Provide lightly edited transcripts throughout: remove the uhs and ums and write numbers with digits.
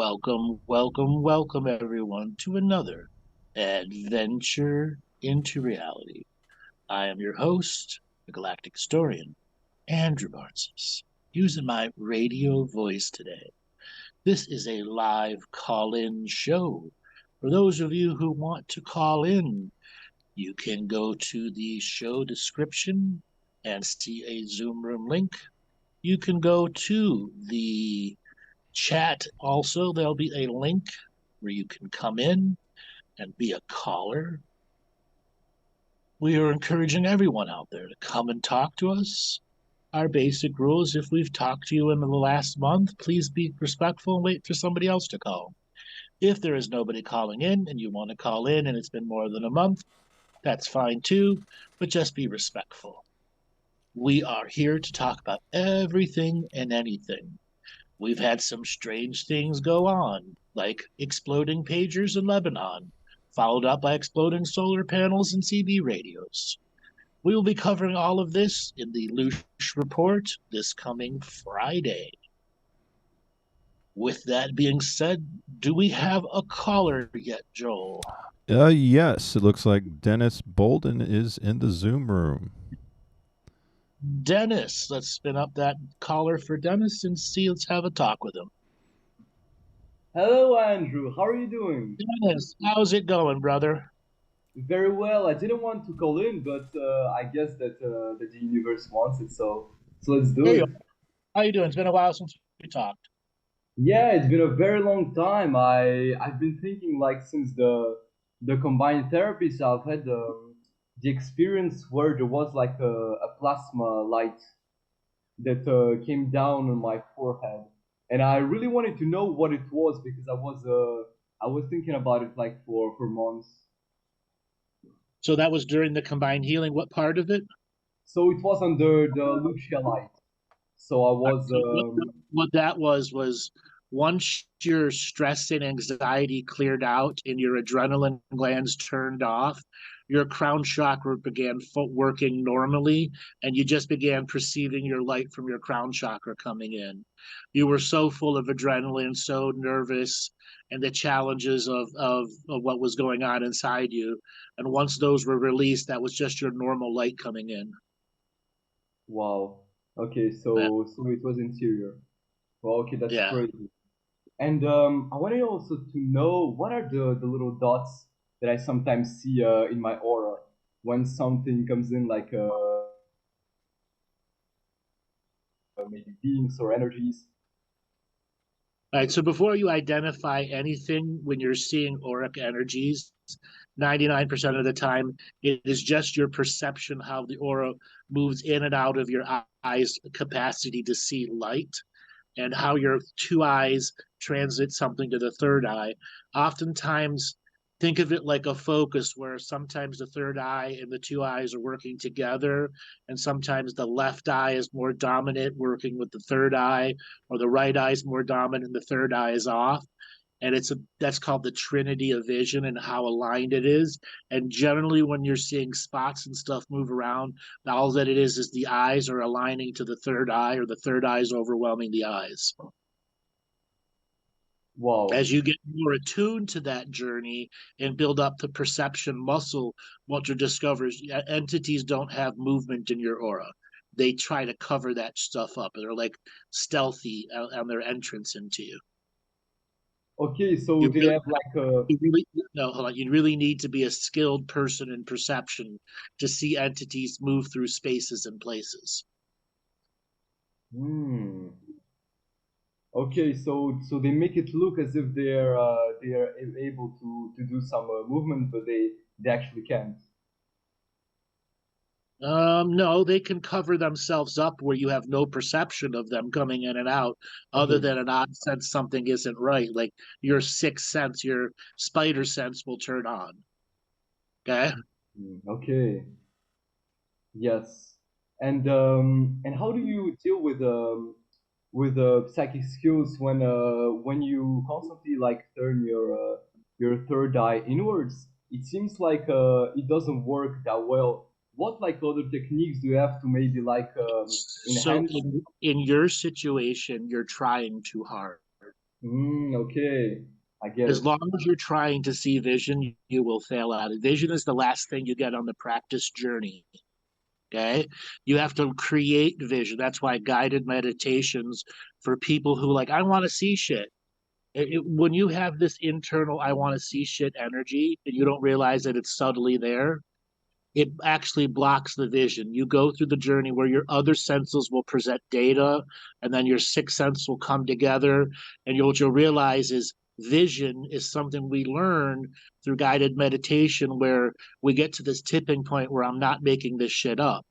Welcome, welcome, welcome, everyone, to another adventure into reality. I am your host, the Galactic historian, Andrew Bartzis, using my radio voice today. This is a live call in show. For those of you who want to call in, you can go to the show description and see a Zoom room link. You can go to the chat also. There'll be a link where you can come in and be a caller. We are encouraging everyone out there to come and talk to us. Our basic rules: if we've talked to you in the last month, please be respectful and wait for somebody else to call. If there is nobody calling in and you want to call in and it's been more than a month, that's fine too, but just be respectful. We are here to talk about everything and anything. We've had some strange things go on, like exploding pagers in Lebanon, followed up by exploding solar panels and CB radios. We will be covering all of this in the Lucia report this coming Friday. With that being said, do we have a caller yet, Joel? Yes, it looks like Dennis Bolden is in the Zoom room. Dennis, let's spin up that caller for Dennis and see. Let's have a talk with him. Hello, Andrew. How are you doing? Dennis, how's it going, brother? Very well. I didn't want to call in, but I guess that the universe wants it, so let's do There you it. are. How you doing? It's been a while since we talked. Yeah, it's been a very long time. I've been thinking like since the combined therapies I've had the experience where there was like a plasma light that came down on my forehead, and I really wanted to know what it was because I was thinking about it like for months. So that was during the combined healing. What part of it? So it was under the Lucia light. So I was So what that was once your stress and anxiety cleared out and your adrenaline glands turned off, your crown chakra began working normally, and you just began perceiving your light from your crown chakra coming in. You were so full of adrenaline, so nervous, and the challenges of what was going on inside you. And once those were released, that was just your normal light coming in. wow. Okay, Uh, so it was interior. Well, okay, that's yeah. crazy. And I wanted also to know what are the little dots that I sometimes see in my aura when something comes in like maybe beings or energies. All right, so before you identify anything when you're seeing auric energies, 99% of the time, it is just your perception how the aura moves in and out of your eyes' capacity to see light and how your two eyes transit something to the third eye. Oftentimes, think of it like a focus where sometimes the third eye and the two eyes are working together, and sometimes the left eye is more dominant, working with the third eye, or the right eye is more dominant and the third eye is off. And that's called the trinity of vision and how aligned it is. And generally when you're seeing spots and stuff move around, all that it is the eyes are aligning to the third eye, or the third eye is overwhelming the eyes. Wow. As you get more attuned to that journey and build up the perception muscle, what you discover is entities don't have movement in your aura. They try to cover that stuff up. They're like stealthy on their entrance into you. Okay, so You they really, have like a you really no, hold on. You really need to be a skilled person in perception to see entities move through spaces and places. hmm. Okay, so they make it look as if they are able to do some movement, but they actually can't. No, they can cover themselves up where you have no perception of them coming in and out, other Okay. than an odd sense something isn't right. Like your sixth sense, your spider sense will turn on. Okay. Okay. Yes. And how do you deal with psychic skills when you constantly like turn your third eye inwards? It seems like it doesn't work that well. What like other techniques do you have to maybe like So enhance? in your situation, you're trying too hard. Okay, I get As it. long as you're trying to see vision, you will fail at it. Vision is the last thing you get on the practice journey. Okay. You have to create vision. That's why guided meditations for people who like, I want to see shit. When you have this internal, I want to see shit energy and you don't realize that it's subtly there, it actually blocks the vision. You go through the journey where your other senses will present data, and then your sixth sense will come together. And what you'll realize is vision is something we learn through guided meditation, where we get to this tipping point where I'm not making this shit up.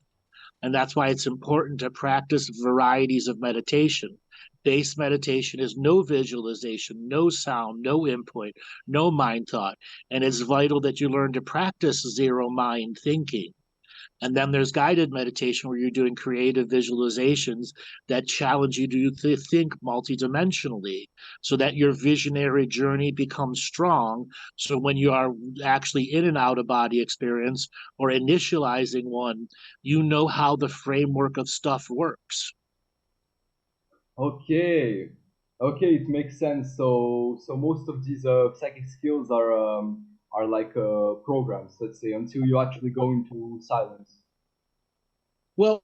And that's why it's important to practice varieties of meditation. Base meditation is no visualization, no sound, no input, no mind thought. And it's vital that you learn to practice zero mind thinking. And then there's guided meditation where you're doing creative visualizations that challenge you to think multidimensionally so that your visionary journey becomes strong. So when you are actually in an out of body experience or initializing one, you know how the framework of stuff works. Okay, okay, it makes sense. So most of these psychic skills are like programs, let's say, until you actually go into silence. Well,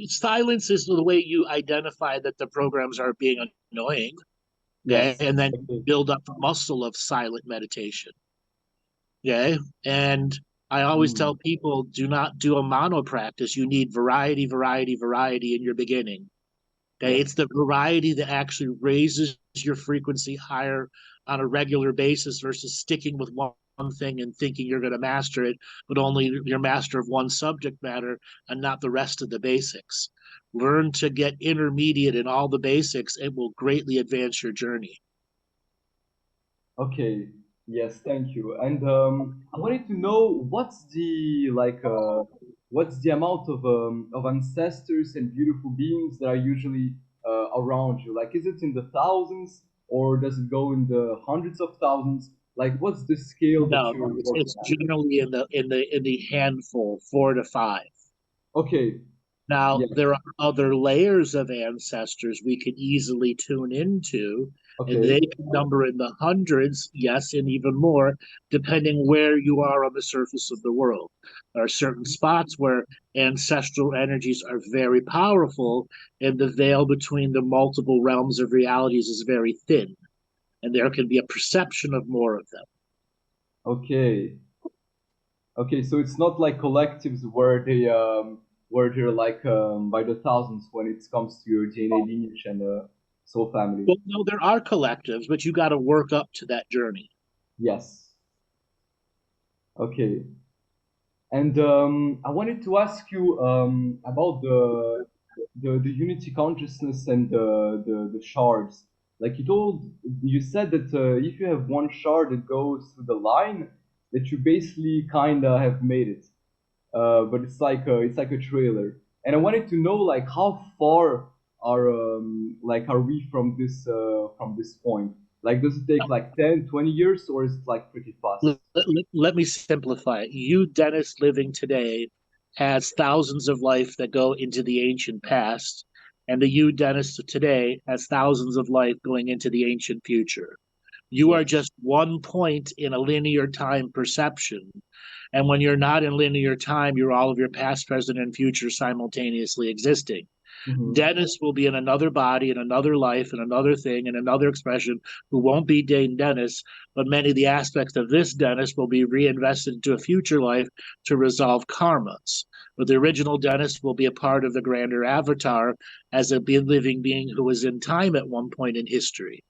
silence is the way you identify that the programs are being annoying. Okay. Yes. And then Okay. build up the muscle of silent meditation. Okay. And I always tell Mm, people do not do a mono practice. You need variety, variety, variety in your beginning. Okay. It's yes. the variety that actually raises your frequency higher on a regular basis versus sticking with one thing and thinking you're going to master it, but only you're master of one subject matter and not the rest of the basics. Learn to get intermediate in all the basics. It will greatly advance your journey. Okay. Yes. Thank you. And I wanted to know what's the amount of ancestors and beautiful beings that are usually around you? Like, is it in the thousands or does it go in the hundreds of thousands? Like, what's the scale that No, you're it's working at? generally in the handful, 4 to 5. Okay. Now, Yes. there are other layers of ancestors we could easily tune into, and they Okay. can number in the hundreds, yes, and even more, depending where you are on the surface of the world. There are certain spots where ancestral energies are very powerful, and the veil between the multiple realms of realities is very thin, and there can be a perception of more of them. Okay. Okay, so it's not like collectives where they're like by the thousands when it comes to your DNA lineage and soul family. Well, no, there are collectives, but you got to work up to that journey. Yes. Okay. And I wanted to ask you about the unity consciousness and the shards. Like you said that if you have one shard that goes through the line, that you basically kind of have made it. But it's like a trailer. And I wanted to know like how far are we from this point? Like, does it take like 10, 20 years, or is it like pretty fast? Let me simplify it. You, Dennis, living today, has thousands of life that go into the ancient past, and the you, Dennis, of today, has thousands of life going into the ancient future. You are Yes. just one point in a linear time perception. And when you're not in linear time, you're all of your past, present, and future simultaneously existing. Mm-hmm. Dennis will be in another body, in another life, in another thing, in another expression, who won't be Dane Dennis, but many of the aspects of this Dennis will be reinvested into a future life to resolve karmas. But the original Dennis will be a part of the grander avatar as a living being who was in time at one point in history.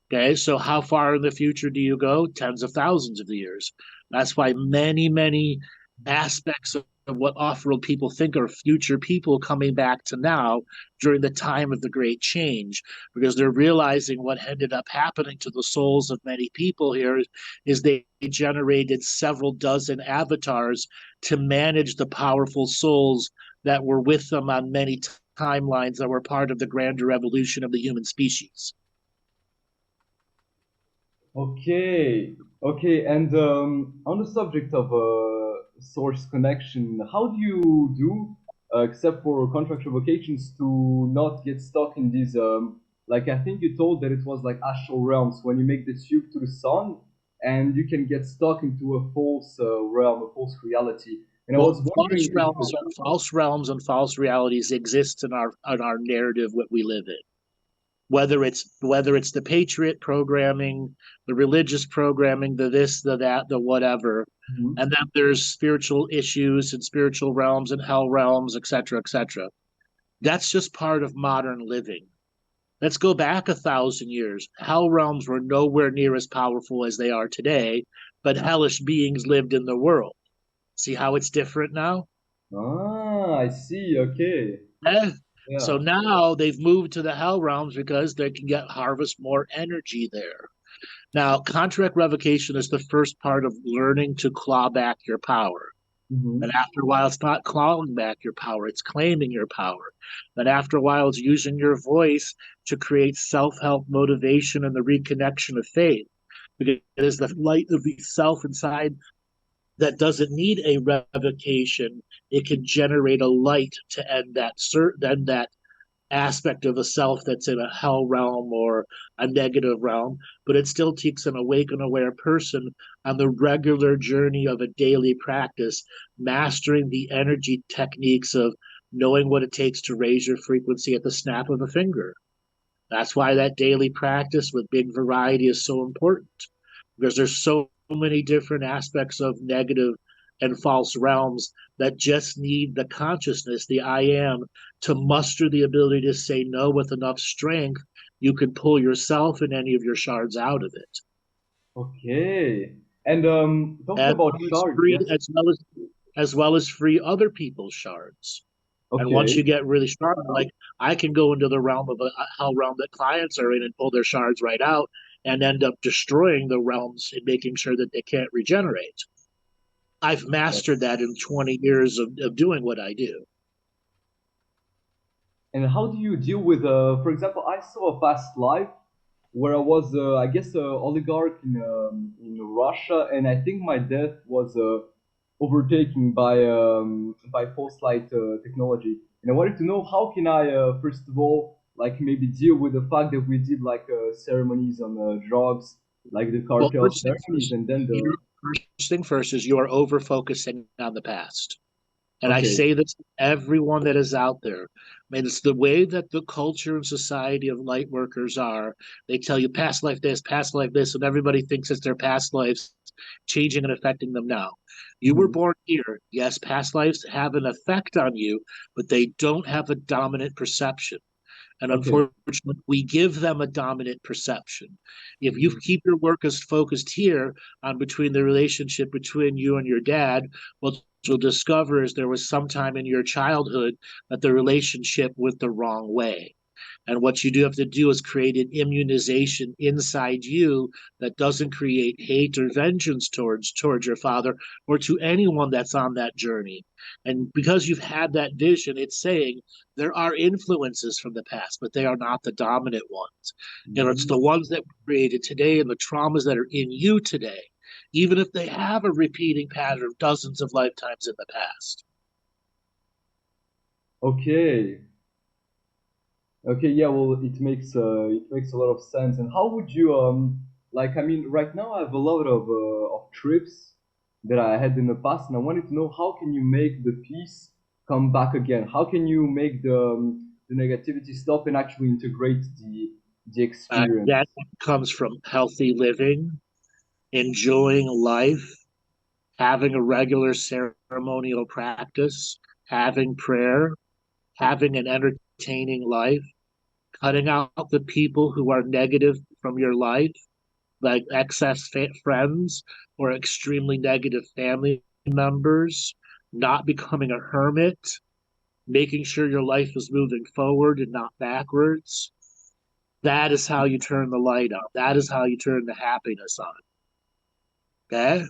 Okay, so how far in the future do you go? Tens of thousands of years. That's why many, many aspects of what off-world people think are future people coming back to now during the time of the great change, because they're realizing what ended up happening to the souls of many people here is they generated several dozen avatars to manage the powerful souls that were with them on many timelines that were part of the grander evolution of the human species. Okay. Okay. And on the subject of source connection, how do you do, except for contract revocations, to not get stuck in these like I think you told that it was like astral realms when you make the tube to the sun, and you can get stuck into a false realm, a false reality. And I Well, was wondering if false realms and false realities exist in our narrative what we live in. Whether it's the patriot programming, the religious programming, the this, the that, the whatever, Mhm. and then there's spiritual issues and spiritual realms and hell realms, etc., etc. That's just part of modern living. Let's go back 1,000 years. Hell realms were nowhere near as powerful as they are today, but hellish beings lived in the world. See how it's different now? I see. Okay. Eh? So Yeah. now they've moved to the hell realms because they can harvest more energy there. Now, contract revocation is the first part of learning to claw back your power. And Hmm. after a while, it's not clawing back your power, it's claiming your power. Then after a while, it's using your voice to create self-help motivation and the reconnection of faith. Because it is the light of the self inside that doesn't need a revocation. It can generate a light to end that aspect of a self that's in a hell realm or a negative realm, but it still takes an awake and aware person on the regular journey of a daily practice, mastering the energy techniques of knowing what it takes to raise your frequency at the snap of a finger. That's why that daily practice with big variety is so important, because there's so many different aspects of negative and false realms that just need the consciousness, the I am, to muster the ability to say no with enough strength. You can pull yourself and any of your shards out of it. Okay. And talking As about well as shards, free, yes. as well as free other people's shards. And once Okay. you get really strong, like I can go into the realm of a hell realm that clients are in and pull their shards right out and end up destroying the realms and making sure that they can't regenerate. I've mastered that in 20 years of doing what I do. And how do you deal with, for example, I saw a past life where I was, I guess, a oligarch in Russia, and I think my death was overtaken by false light technology. And I wanted to know how can I, first of all, like maybe deal with the fact that we did like ceremonies on drugs, like the Well, cartel ceremonies, and then the first thing first is you are over focusing on the past. And I okay, say this to everyone that is out there. I mean, it's the way that the culture and society of light workers are. They tell you past life this, past life this, and everybody thinks it's their past lives changing and affecting them now. You were mhm, born here. Yes, past lives have an effect on you, but they don't have a dominant perception. And okay, unfortunately, we give them a dominant perception. If you mhm, keep your work as focused here on between the relationship between you and your dad, what you'll discover is there was some time in your childhood that the relationship went the wrong way. And what you do have to do is create an immunization inside you that doesn't create hate or vengeance towards your father or to anyone that's on that journey. And because you've had that vision, it's saying there are influences from the past, but they are not the dominant ones. And it's the mhm. ones that were created today and the traumas that are in you today, even if they have a repeating pattern of dozens of lifetimes in the past. Okay. Okay, yeah, well, it makes a lot of sense. And how would you like? I mean, right now I have a lot of trips that I had in the past, and I wanted to know how can you make the peace come back again? How can you make the negativity stop and actually integrate the experience? That comes from healthy living, enjoying life, having a regular ceremonial practice, having prayer, having an entertaining life, cutting out the people who are negative from your life, like excess friends or extremely negative family members, not becoming a hermit, making sure your life is moving forward and not backwards. That is how you turn the light on. That is how you turn the happiness on. Okay.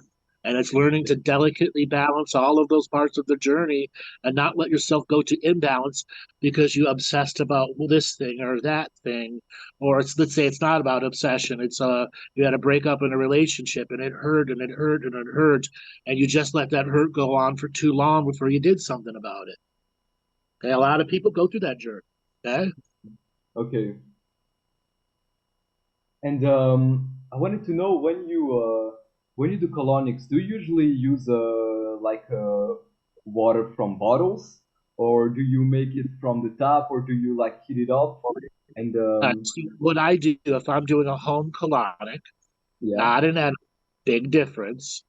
And it's learning to delicately balance all of those parts of the journey and not let yourself go to imbalance because you obsessed about this thing or that thing. Or let's say it's not about obsession. It's you had a breakup in a relationship and it hurt and it hurt and it hurt. And you just let that hurt go on for too long before you did something about it. Okay. A lot of people go through that journey. Okay. Okay. And I wanted to know when you do colonics, do you usually use water from bottles, or do you make it from the tap, or do you like heat it up? And So what I do if I'm doing a home colonic, yeah, not an edible, big difference.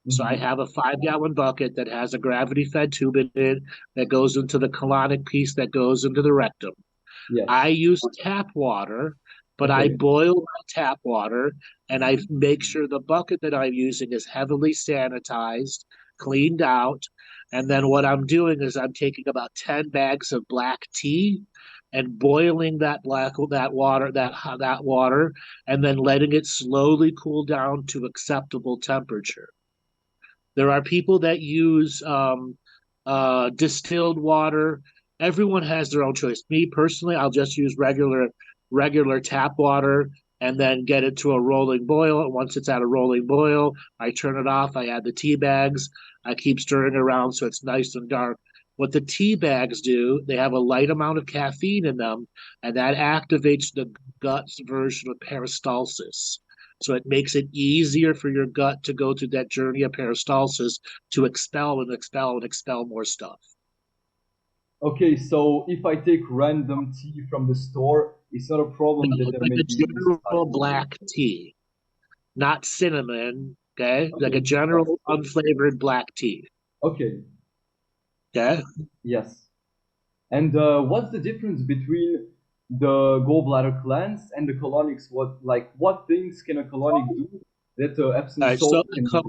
So I hmm, have a 5 gallon bucket that has a gravity fed tube in it that goes into the colonic piece that goes into the rectum. I yes, use tap water, but I okay, boil my tap water and I make sure the bucket that I'm using is heavily sanitized, cleaned out. And then what I'm doing is I'm taking about 10 bags of black tea and boiling that water and then letting it slowly cool down to acceptable temperature. There are people that use distilled water. Everyone has their own choice. Me personally, I'll just use regular tap water and then get it to a rolling boil. And once it's at a rolling boil, I turn it off. I add the tea bags. I keep stirring around so it's nice and dark. What the tea bags do, they have a light amount of caffeine in them, and that activates the gut's version of peristalsis. So it makes it easier for your gut to go through that journey of peristalsis to expel and expel and expel more stuff. okay. So if I take random tea from the store, it's not a problem that there Like may a be this type general of. black tea, not cinnamon, okay? Like a Okay, yes, general unflavored black tea, okay, okay? yes. And what's the difference between the gallbladder cleanse and the colonics? What things can a colonic do that Epsom All right, so salt can do?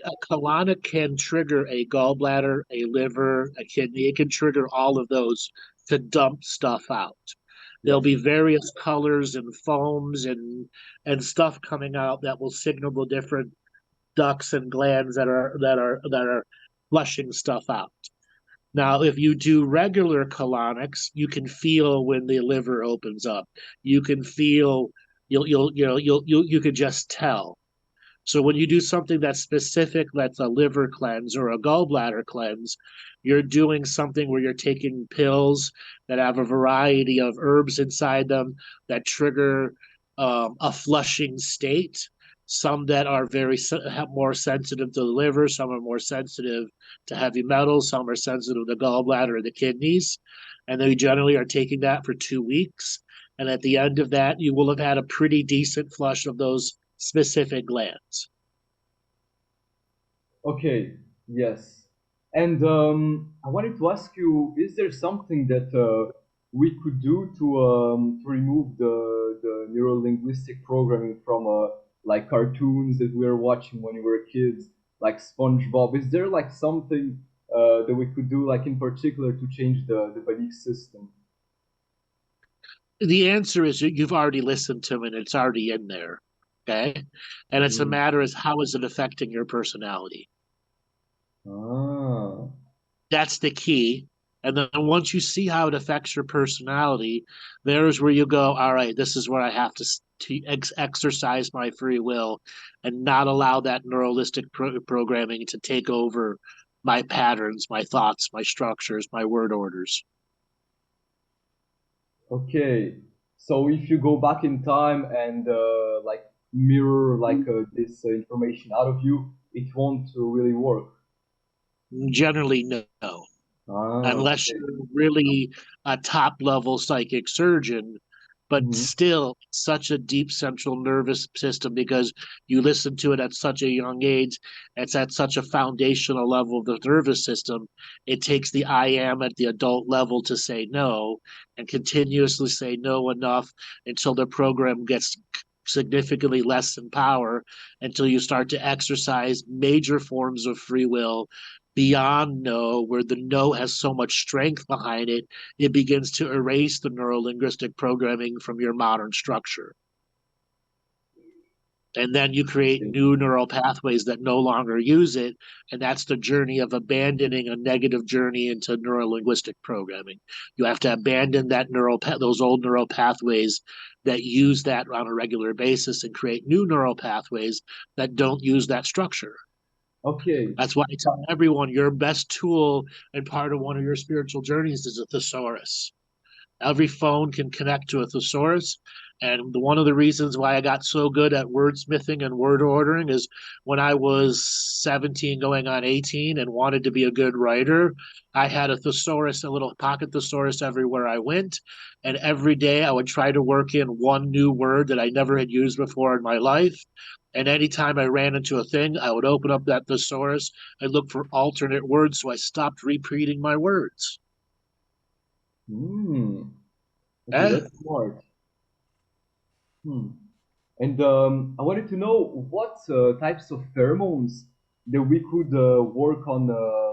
a colonic can trigger a gallbladder, a liver, a kidney. It can trigger all of those to dump stuff out. There'll Yes. be various colors and foams and stuff coming out that will signal the different ducts and glands that are flushing stuff out. Now, if you do regular colonics, you can feel when the liver opens up. You can feel you can just tell. So when you do something that's specific, that's a liver cleanse or a gallbladder cleanse, you're doing something where you're taking pills that have a variety of herbs inside them that trigger a flushing state. Some that are more sensitive to the liver, some are more sensitive to heavy metals, some are sensitive to the gallbladder or the kidneys. And they generally are taking that for 2 weeks. And at the end of that, you will have had a pretty decent flush of those specific glands. Okay. Yes. And I wanted to ask you: is there something that we could do to remove the neuro linguistic programming from like cartoons that we were watching when we were kids, like SpongeBob? Is there like something that we could do, like in particular, to change the belief system? The answer is you've already listened to them and it's already in there. Okay. And it's a Mm. matter is how is it affecting your personality? Ah, That's the key. And then once you see how it affects your personality, there's where you go, all right, this is where I have to exercise my free will and not allow that neuralistic programming to take over my patterns, my thoughts, my structures, my word orders. okay. So if you go back in time and like mirror like this information out of you, it won't really work. Generally, no. Ah, Unless okay. you're really a top level psychic surgeon, but Mhm. still such a deep central nervous system because you listen to it at such a young age. It's at such a foundational level of the nervous system. It takes the I am at the adult level to say no and continuously say no enough until the program gets significantly less in power until you start to exercise major forms of free will beyond no, where the no has so much strength behind it, it begins to erase the neurolinguistic programming from your modern structure. And then you create Okay. new neural pathways that no longer use it. And that's the journey of abandoning a negative journey into neurolinguistic programming. You have to abandon those old neural pathways that use that on a regular basis and create new neural pathways that don't use that structure. Okay. That's why I tell everyone your best tool and part of one of your spiritual journeys is a thesaurus. Every phone can connect to a thesaurus. And one of the reasons why I got so good at wordsmithing and word ordering is when I was 17 going on 18 and wanted to be a good writer, I had a thesaurus, a little pocket thesaurus everywhere I went. And every day I would try to work in one new word that I never had used before in my life. And anytime I ran into a thing, I would open up that thesaurus and look for alternate words. So I stopped repeating my words. Okay, Eh? that's smart. And I wanted to know what types of pheromones that we could work on,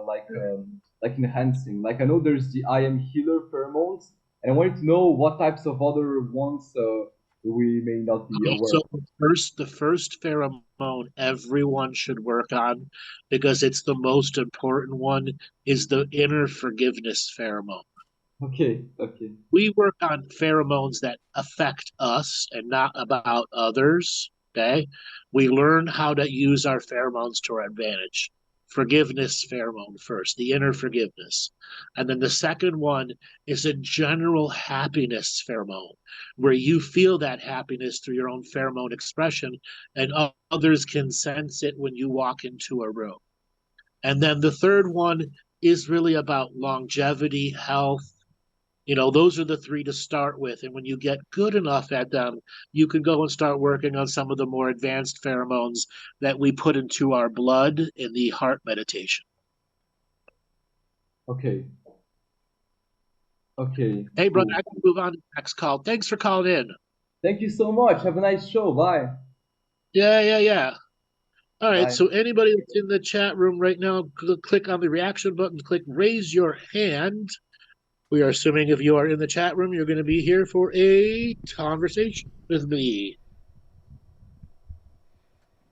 like enhancing. Like I know there's the I am healer pheromones, and I wanted to know what types of other ones we may not be Okay, aware so of. the first pheromone everyone should work on, because it's the most important one, is the inner forgiveness pheromone. Okay, okay, We work on pheromones that affect us and not about others. Okay. We learn how to use our pheromones to our advantage. Forgiveness pheromone first, the inner forgiveness. And then the second one is a general happiness pheromone, where you feel that happiness through your own pheromone expression, and others can sense it when you walk into a room. And then the third one is really about longevity, health. Those are the three to start with. And when you get good enough at them, you can go and start working on some of the more advanced pheromones that we put into our blood in the heart meditation. okay, okay. Hey, brother, Cool. I can move on to the next call. Thanks for calling in. Thank you so much. Have a nice show. Bye. Yeah, yeah, yeah. All right. Bye. So anybody that's in the chat room right now, click on the reaction button, click raise your hand. We are assuming if you are in the chat room, you're going to be here for a conversation with me.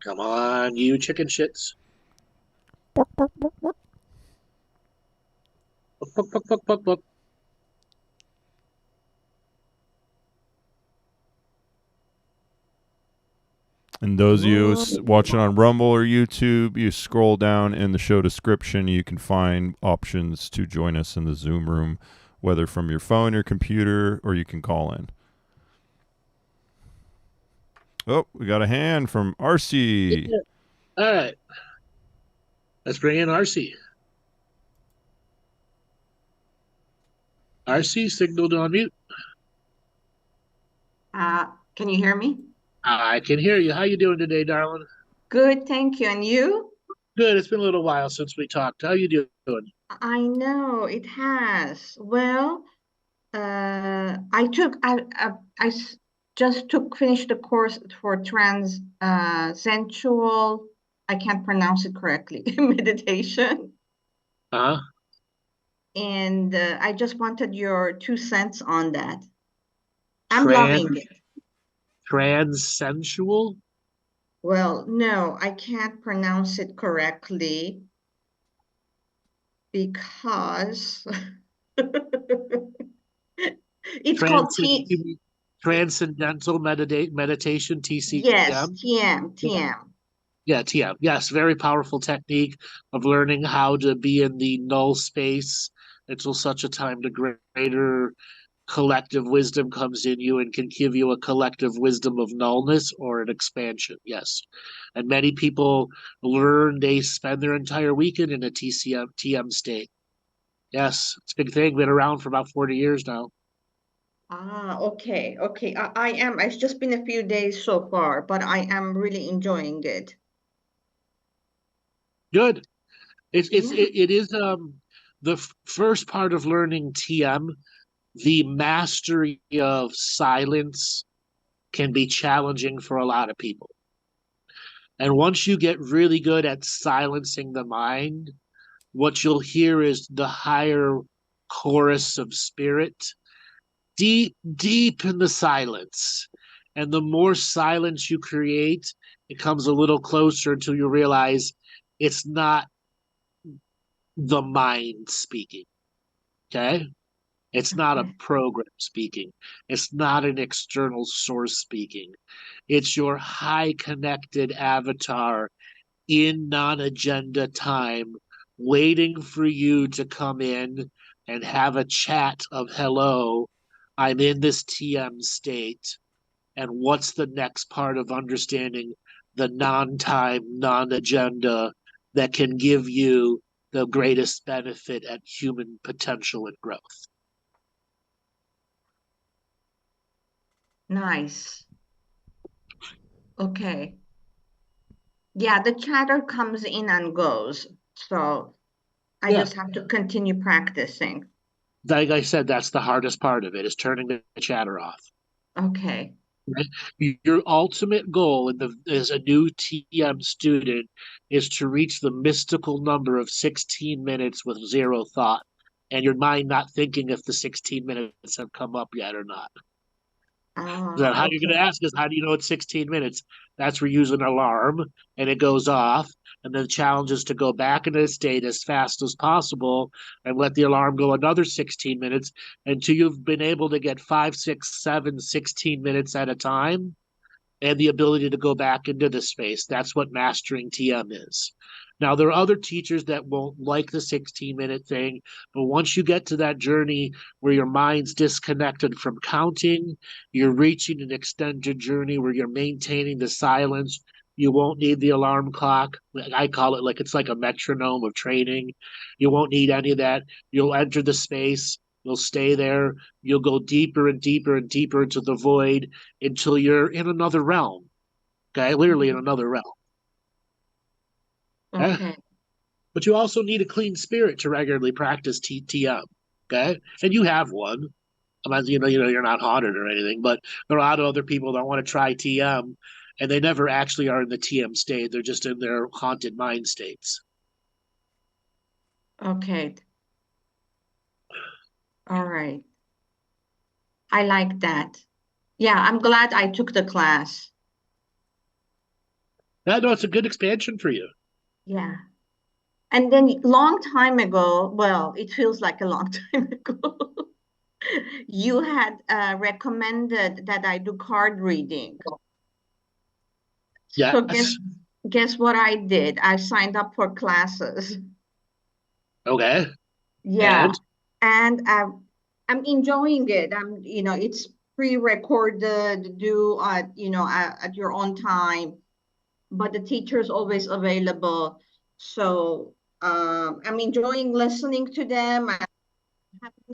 Come on, you chicken shits. Bark, bark, bark, bark. Buck, buck, buck, buck, buck. And those of you watching on Rumble or YouTube, you scroll down in the show description. You can find options to join us in the Zoom room, whether from your phone or computer, or you can call in. Oh, we got a hand from RC. Yeah. All right. Let's bring in RC. RC, signal to unmute. Can you hear me? I can hear you. How you doing today, darling? Good, thank you. And you? Good. It's been a little while since we talked. How you doing? I know it has. Well, just finished the course for sensual. I can't pronounce it correctly. Meditation. Uh-huh. And I just wanted your 2 cents on that. I'm loving it. Transsensual? Well, no, I can't pronounce it correctly because it's called Transcendental meditation, TCM? Yes, TM. Yeah, TM. Yes, very powerful technique of learning how to be in the null space until such a time the greater collective wisdom comes in you and can give you a collective wisdom of nullness or an expansion. Yes. And many people they spend their entire weekend in a TM state. Yes, it's a big thing. Been around for about 40 years now. Okay. I am. It's just been a few days so far, but I am really enjoying it. Good. It is the first part of learning TM. The mastery of silence can be challenging for a lot of people. And once you get really good at silencing the mind, what you'll hear is the higher chorus of spirit deep, deep in the silence. And the more silence you create, it comes a little closer until you realize it's not the mind speaking. Okay? It's not a program speaking. It's not an external source speaking. It's your high connected avatar in non-agenda time waiting for you to come in and have a chat of hello, I'm in this TM state. and what's the next part of understanding the non-time, non-agenda that can give you the greatest benefit at human potential and growth. Nice. Okay. Yeah, the chatter comes in and goes. So I just have to continue practicing. Like I said, that's the hardest part of it, is turning the chatter off. Okay. Right? Your ultimate goal as a new TM student is to reach the mystical number of 16 minutes with zero thought, and your mind not thinking if the 16 minutes have come up yet or not. So how you're going to ask is, how do you know it's 16 minutes? That's where you use an alarm, and it goes off. And then the challenge is to go back into the state as fast as possible and let the alarm go another 16 minutes until you've been able to get 5, 6, 7, 16 minutes at a time, and the ability to go back into the space. That's what mastering TM is. Now, there are other teachers that won't like the 16-minute thing, but once you get to that journey where your mind's disconnected from counting, you're reaching an extended journey where you're maintaining the silence. You won't need the alarm clock. I call it like it's like a metronome of training. You won't need any of that. You'll enter the space. You'll stay there. You'll go deeper and deeper and deeper into the void until you're in another realm. Okay, literally in another realm. Okay. But you also need a clean spirit to regularly practice TM. Okay, and you have one. I mean, you're not haunted or anything, but there are a lot of other people that want to try TM, and they never actually are in the TM state. They're just in their haunted mind states. Okay. All right. I like that. Yeah, I'm glad I took the class. Yeah, no, it's a good expansion for you. Yeah. And then long time ago, well, it feels like a long time ago, you had recommended that I do card reading. Yes. So guess what I did? I signed up for classes. Okay. Yeah. And I'm enjoying it. It's pre-recorded, do at your own time, but the teacher is always available. So I'm enjoying listening to them.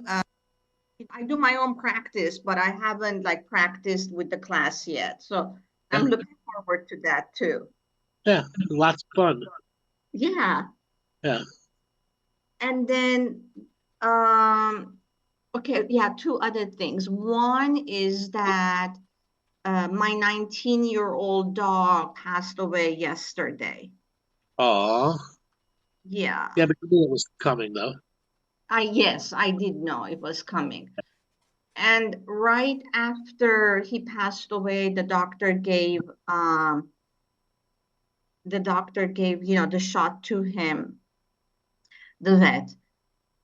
I do my own practice, but I haven't practiced with the class yet. So I'm looking forward to that too. Yeah, lots of fun. Yeah. Yeah. And then, okay, yeah, two other things. One is that my 19-year-old dog passed away yesterday. Aw. Yeah. Yeah, but you knew it was coming, though. Yes, I did know it was coming. And right after he passed away, the doctor gave the shot to him, the vet.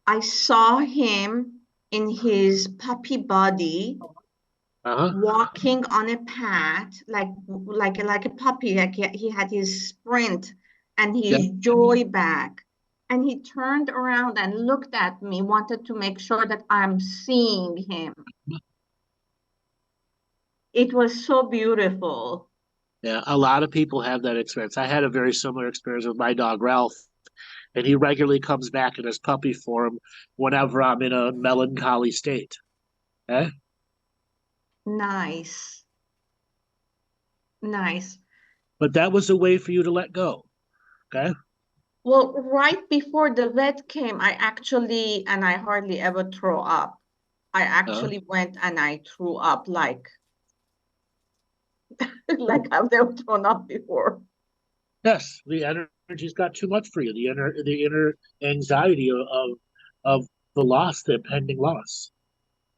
I saw him in his puppy body walking on a path like a puppy, like he had his sprint and his joy back. And he turned around and looked at me, wanted to make sure that I'm seeing him. It was so beautiful. Yeah, a lot of people have that experience. I had a very similar experience with my dog, Ralph, and he regularly comes back in his puppy form whenever I'm in a melancholy state. Okay? Nice. Nice. But that was a way for you to let go. Okay? Well, right before the vet came, I hardly ever throw up. I actually went and I threw up like I've never thrown up before. Yes, the energy's got too much for you. The inner anxiety of the loss, the impending loss.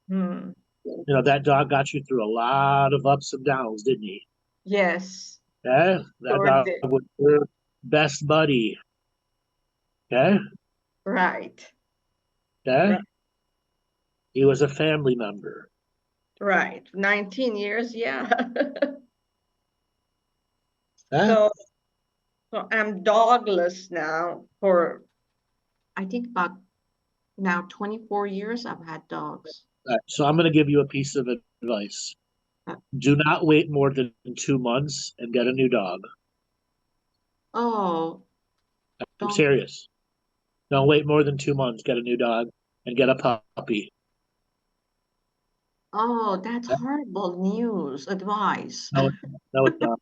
That dog got you through a lot of ups and downs, didn't he? Yes. Yeah, that dog was your best buddy. Okay? Right. Okay? Right. He was a family member. Right. 19 years, yeah. Yeah. So I'm dogless now for, I think about now 24 years I've had dogs. Right, so I'm going to give you a piece of advice. Do not wait more than 2 months and get a new dog. Oh, I'm don't. serious. Don't wait more than 2 months. Get a new dog and get a puppy. Oh, that's horrible news, advice. No, no, it's not.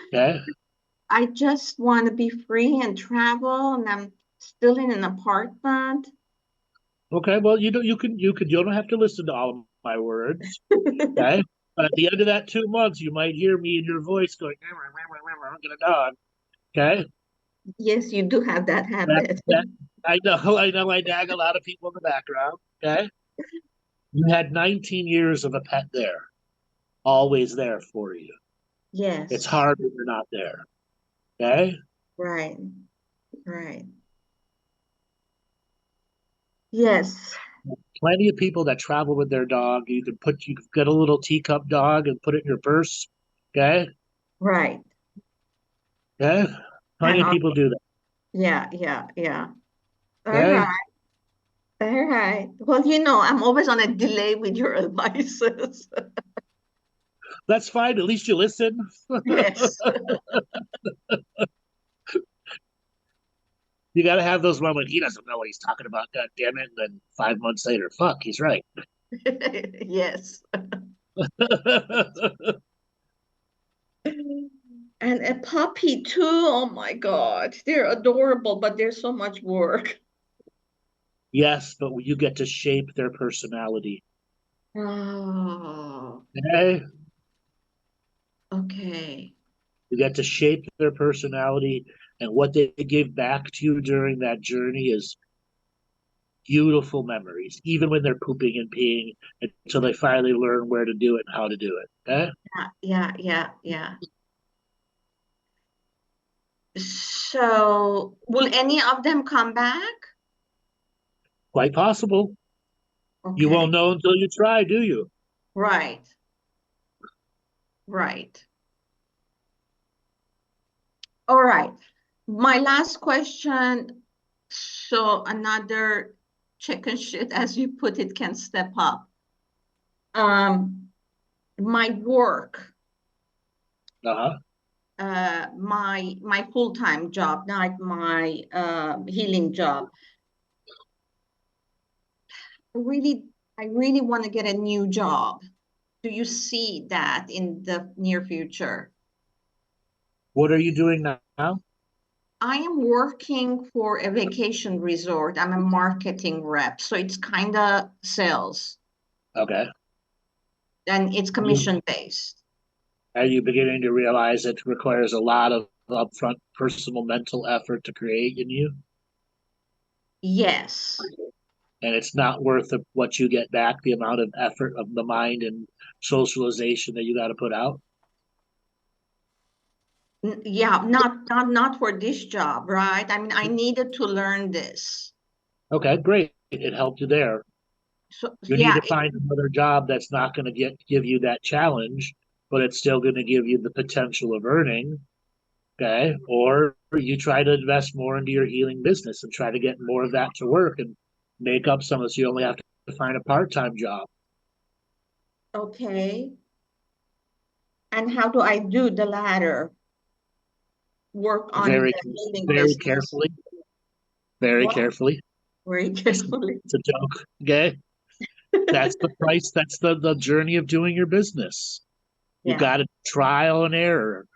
Okay. I just want to be free and travel, and I'm still in an apartment. Okay. Well, you don't have to listen to all of my words. Okay. But at the end of that 2 months, you might hear me in your voice going, get a dog. Okay. Yes, you do have that That, habit. that, I know I nag a lot of people in the background. Okay. You had 19 years of a pet there, always there for you. Yes. It's hard when you're not there. Okay. Right. Right. Yes. Plenty of people that travel with their dog. You can get a little teacup dog and put it in your purse. Okay. Right. Okay. Plenty And of people do that. yeah, yeah, yeah. All Okay. right. All right. Well, I'm always on a delay with your advices. That's fine. At least you listen. Yes. You got to have those moments. He doesn't know what he's talking about. God damn it. And then 5 months later, fuck, he's right. Yes. And a puppy too. Oh my God. They're adorable, but there's so much work. Yes, but you get to shape their personality. Oh, Okay. okay. You get to shape their personality, and what they give back to you during that journey is beautiful memories, even when they're pooping and peeing, until they finally learn where to do it and how to do it. Okay? Yeah, yeah, yeah. So, will any of them come back? Quite possible. You Okay. won't know until you try, do you? Right. Right. All right. My last question. So another chicken shit, as you put it, can step up. My work, Uh-huh. my full-time job, not my healing job. Really, I really want to get a new job. Do you see that in the near future? What are you doing now? I am working for a vacation resort. I'm a marketing rep, so it's kind of sales Okay. and it's commission based. Are you beginning to realize it requires a lot of upfront personal mental effort to create in you? Yes. And it's not worth what you get back, the amount of effort of the mind and socialization that you got to put out? Yeah, not for this job, right? I mean, I needed to learn this. Okay, great. It helped you there. So You need yeah, to find another job that's not going to give you that challenge, but it's still going to give you the potential of earning. Okay. Or you try to invest more into your healing business and try to get more of that to work and make up some of this. You only have to find a part-time job. okay. And how do I do the latter? Work on Very, the healing very business. carefully. Very What? carefully. Very carefully. It's a joke. Okay. That's the price. That's the journey of doing your business. You Yeah. got to trial and error,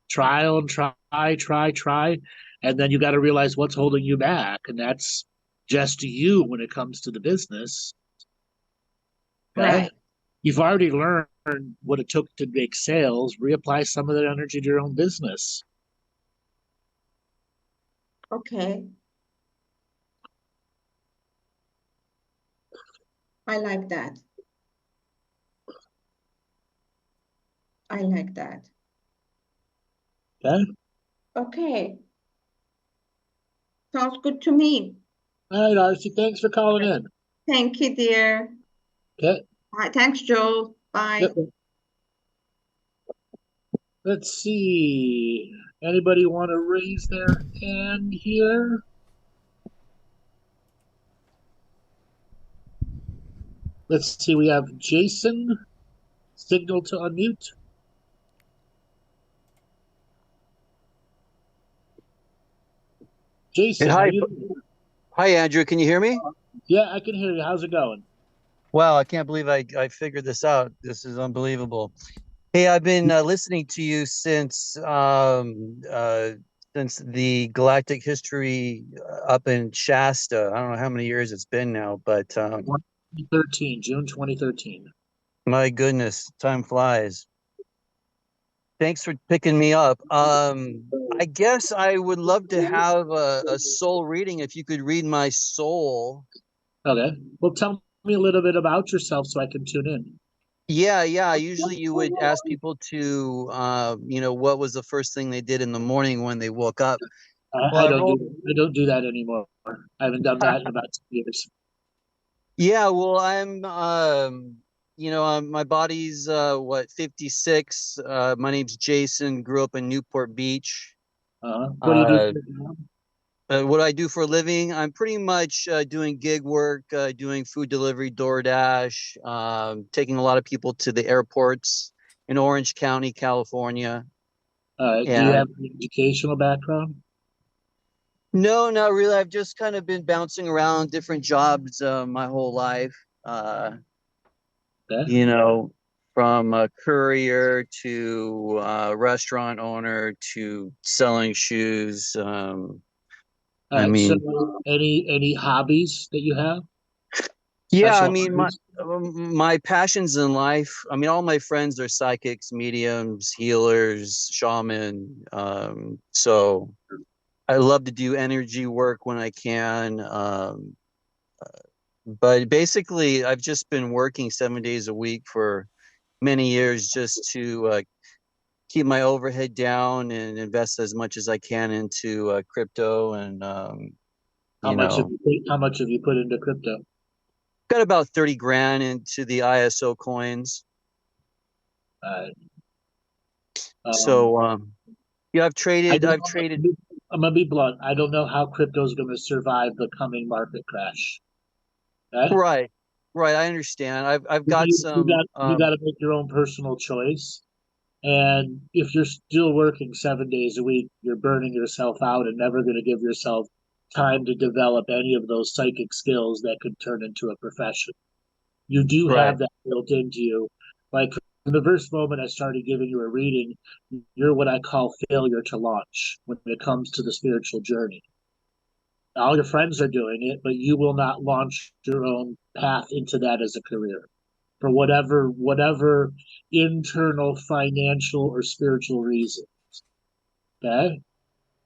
trial and try. And then you got to realize what's holding you back. And that's just you when it comes to the business. Okay. Right. You've already learned what it took to make sales. Reapply some of that energy to your own business. Okay. I like that. I like that. Okay. Okay. Sounds good to me. All right, Archie. Thanks for calling in. Thank you, dear. Okay. All right. Thanks, Joe. Bye. Yep. Let's see. Anybody want to raise their hand here? Let's see. We have Jason signal to unmute? Jason, Hey, hi. you... Hi, Andrew. Can you hear me? Yeah, I can hear you. How's it going? Wow, I can't believe I figured this out. This is unbelievable. Hey, I've been listening to you since the Galactic history up in Shasta. I don't know how many years it's been now, but 2013, June 2013. my goodness, time flies. Thanks for picking me up. I guess I would love to have a soul reading if you could read my soul. Okay. Well, tell me a little bit about yourself so I can tune in. Yeah. Usually you would ask people to, what was the first thing they did in the morning when they woke up. Well, I don't do that anymore. I haven't done that in about 2 years. Yeah, well, my body's 56. My name's Jason. Grew up in Newport Beach. What do you do? What I do for a living, I'm pretty much doing gig work, doing food delivery, DoorDash, taking a lot of people to the airports in Orange County, California. Do you have an educational background? No, not really. I've just kind of been bouncing around different jobs my whole life. From a courier to restaurant owner to selling shoes. So any hobbies that you have? Yeah, I mean, my passions in life, I mean, all my friends are psychics, mediums, healers, shaman. So I love to do energy work when I can. But basically, I've just been working 7 days a week for many years just to keep my overhead down and invest as much as I can into crypto. And how much have you put into crypto? Got about 30 grand into the ISO coins. Yeah, I've traded. I'm gonna be blunt. I don't know how crypto is going to survive the coming market crash. Right. I understand. I've got some. You got to make your own personal choice. And if you're still working 7 days a week, you're burning yourself out and never going to give yourself time to develop any of those psychic skills that could turn into a profession. You do have that built into you. Like from the first moment I started giving you a reading, you're what I call failure to launch when it comes to the spiritual journey. All your friends are doing it, but you will not launch your own path into that as a career for whatever internal, financial, or spiritual reasons. Okay?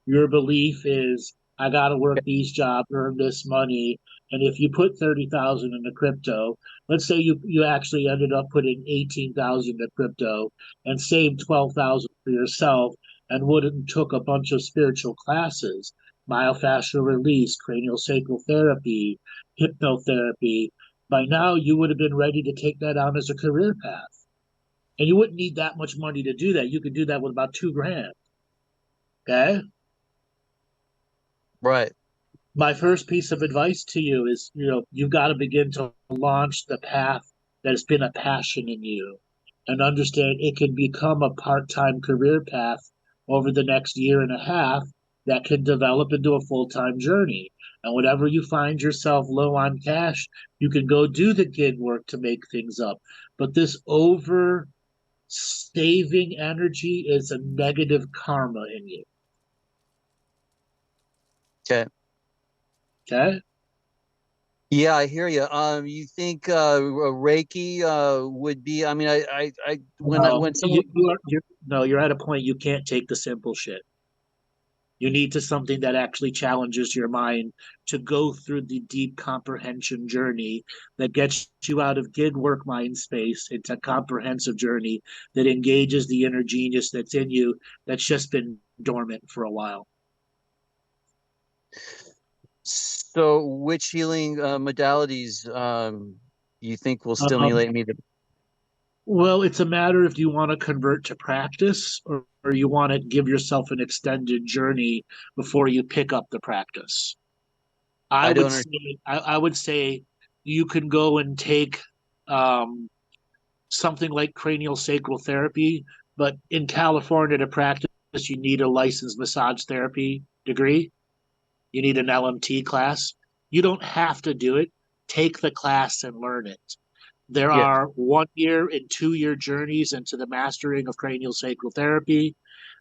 Your belief is I gotta work these jobs, earn this money, and if you put 30,000 into crypto, let's say you actually ended up putting 18,000 into crypto and saved 12,000 for yourself and wouldn't and took a bunch of spiritual classes, myofascial release, cranial sacral therapy, hypnotherapy, by now you would have been ready to take that on as a career path. And you wouldn't need that much money to do that. You could do that with about 2 grand. Okay? Right. My first piece of advice to you is, you've got to begin to launch the path that has been a passion in you and understand it can become a part-time career path over the next year and a half that can develop into a full-time journey. And whenever you find yourself low on cash, you can go do the gig work to make things up. But this over saving energy is a negative karma in you. Okay. Yeah, I hear you. You think Reiki would be? I mean, when someone you're at a point you can't take the simple shit. You need to something that actually challenges your mind to go through the deep comprehension journey that gets you out of gig work mind space into a comprehensive journey that engages the inner genius that's in you that's just been dormant for a while. So, which healing modalities you think will stimulate me to? Well, it's a matter if you want to convert to practice or you want to give yourself an extended journey before you pick up the practice. I would say you can go and take something like cranial sacral therapy, but in California to practice, you need a licensed massage therapy degree. You need an LMT class. You don't have to do it. Take the class and learn it. There Yeah. are 1 year and 2 year journeys into the mastering of cranial sacral therapy,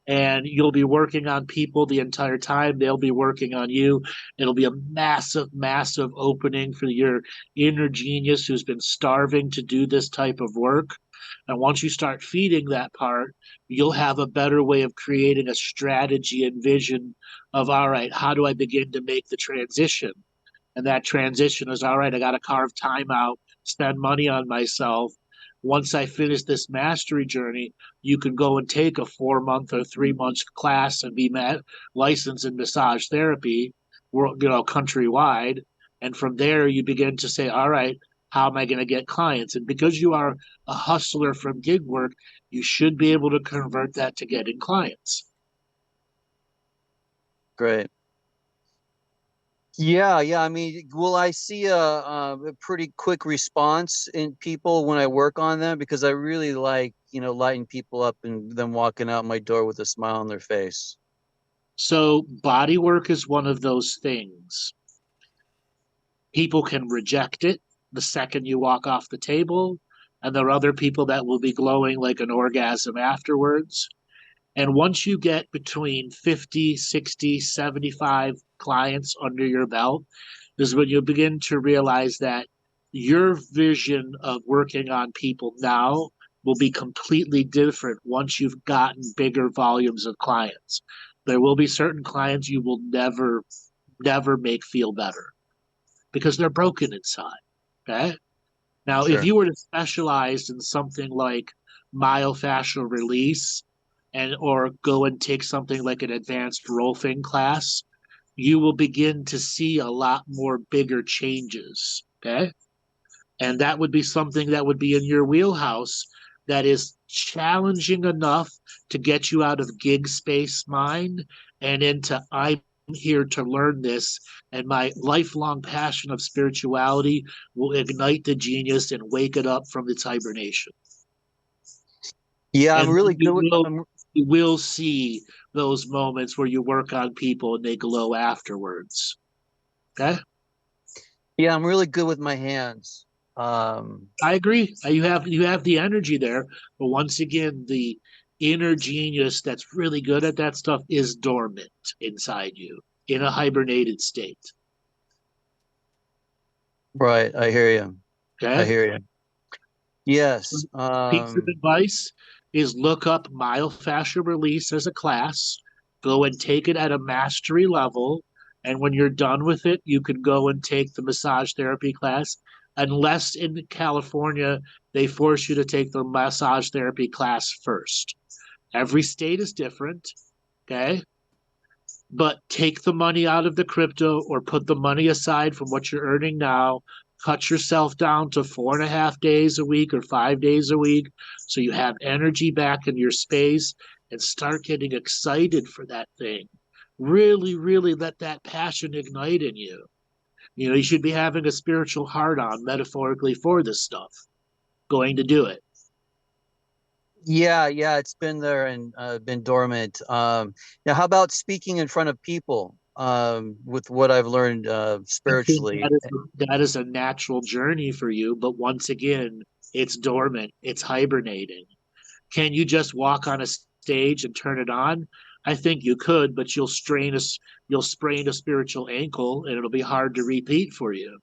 and you'll be working on people the entire time. They'll be working on you. It'll be a massive, massive opening for your inner genius who's been starving to do this type of work. And once you start feeding that part, you'll have a better way of creating a strategy and vision of, all right, how do I begin to make the transition? And that transition is, all right, I got to carve time out, spend money on myself. Once I finish this mastery journey, you can go and take a 4 month or 3 month class and be licensed in massage therapy, countrywide. And from there, you begin to say, all right, how am I going to get clients? And because you are a hustler from gig work, you should be able to convert that to getting clients. Great. Yeah. I mean, will I see a pretty quick response in people when I work on them? Because I really like, lighting people up and them walking out my door with a smile on their face. So body work is one of those things. People can reject it the second you walk off the table, and there are other people that will be glowing like an orgasm afterwards. And once you get between 50, 60, 75 clients under your belt, is when you begin to realize that your vision of working on people now will be completely different once you've gotten bigger volumes of clients. There will be certain clients you will never, never make feel better because they're broken inside. Okay. Now, if Sure. you were to specialize in something like myofascial release or go and take something like an advanced rolfing class, you will begin to see a lot more bigger changes. Okay. And that would be something that would be in your wheelhouse that is challenging enough to get you out of gig space mind and into I'm here to learn this, and my lifelong passion of spirituality will ignite the genius and wake it up from its hibernation. Yeah, I'm And really good. you will see those moments where you work on people and they glow afterwards. Okay? Yeah, I'm really good with my hands. I agree. You have the energy there, but once again, the inner genius that's really good at that stuff is dormant inside you in a hibernated state. Right, I hear you. Okay. I hear you. Yes. Piece of advice is look up myofascial release as a class. Go and take it at a mastery level. And when you're done with it, you can go and take the massage therapy class. Unless in California, they force you to take the massage therapy class first. Every state is different. Okay. But take the money out of the crypto or put the money aside from what you're earning now. Cut yourself down to 4.5 days a week or 5 days a week so you have energy back in your space and start getting excited for that thing. Really, really let that passion ignite in you. You should be having a spiritual heart on metaphorically for this stuff, going to do it. Yeah, it's been there and been dormant. Now, how about speaking in front of people with what I've learned spiritually? That is a natural journey for you, but once again, it's dormant, it's hibernating. Can you just walk on a stage and turn it on? I think you could, but you'll sprain a spiritual ankle and it'll be hard to repeat for you.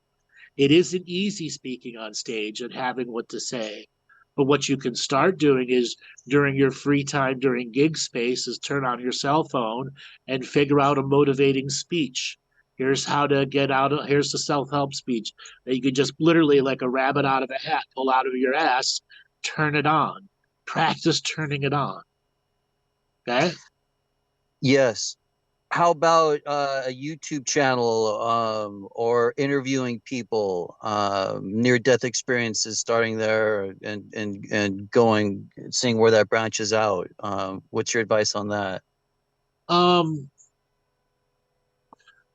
It isn't easy speaking on stage and having what to say. But what you can start doing is during your free time, during gig space, is turn on your cell phone and figure out a motivating speech. Here's how to get out of, here's the self-help speech that you can just literally like a rabbit out of a hat, pull out of your ass, turn it on. Practice turning it on. Okay? Yes. How about a YouTube channel or interviewing people, near-death experiences, starting there and going, seeing where that branches out? What's your advice on that?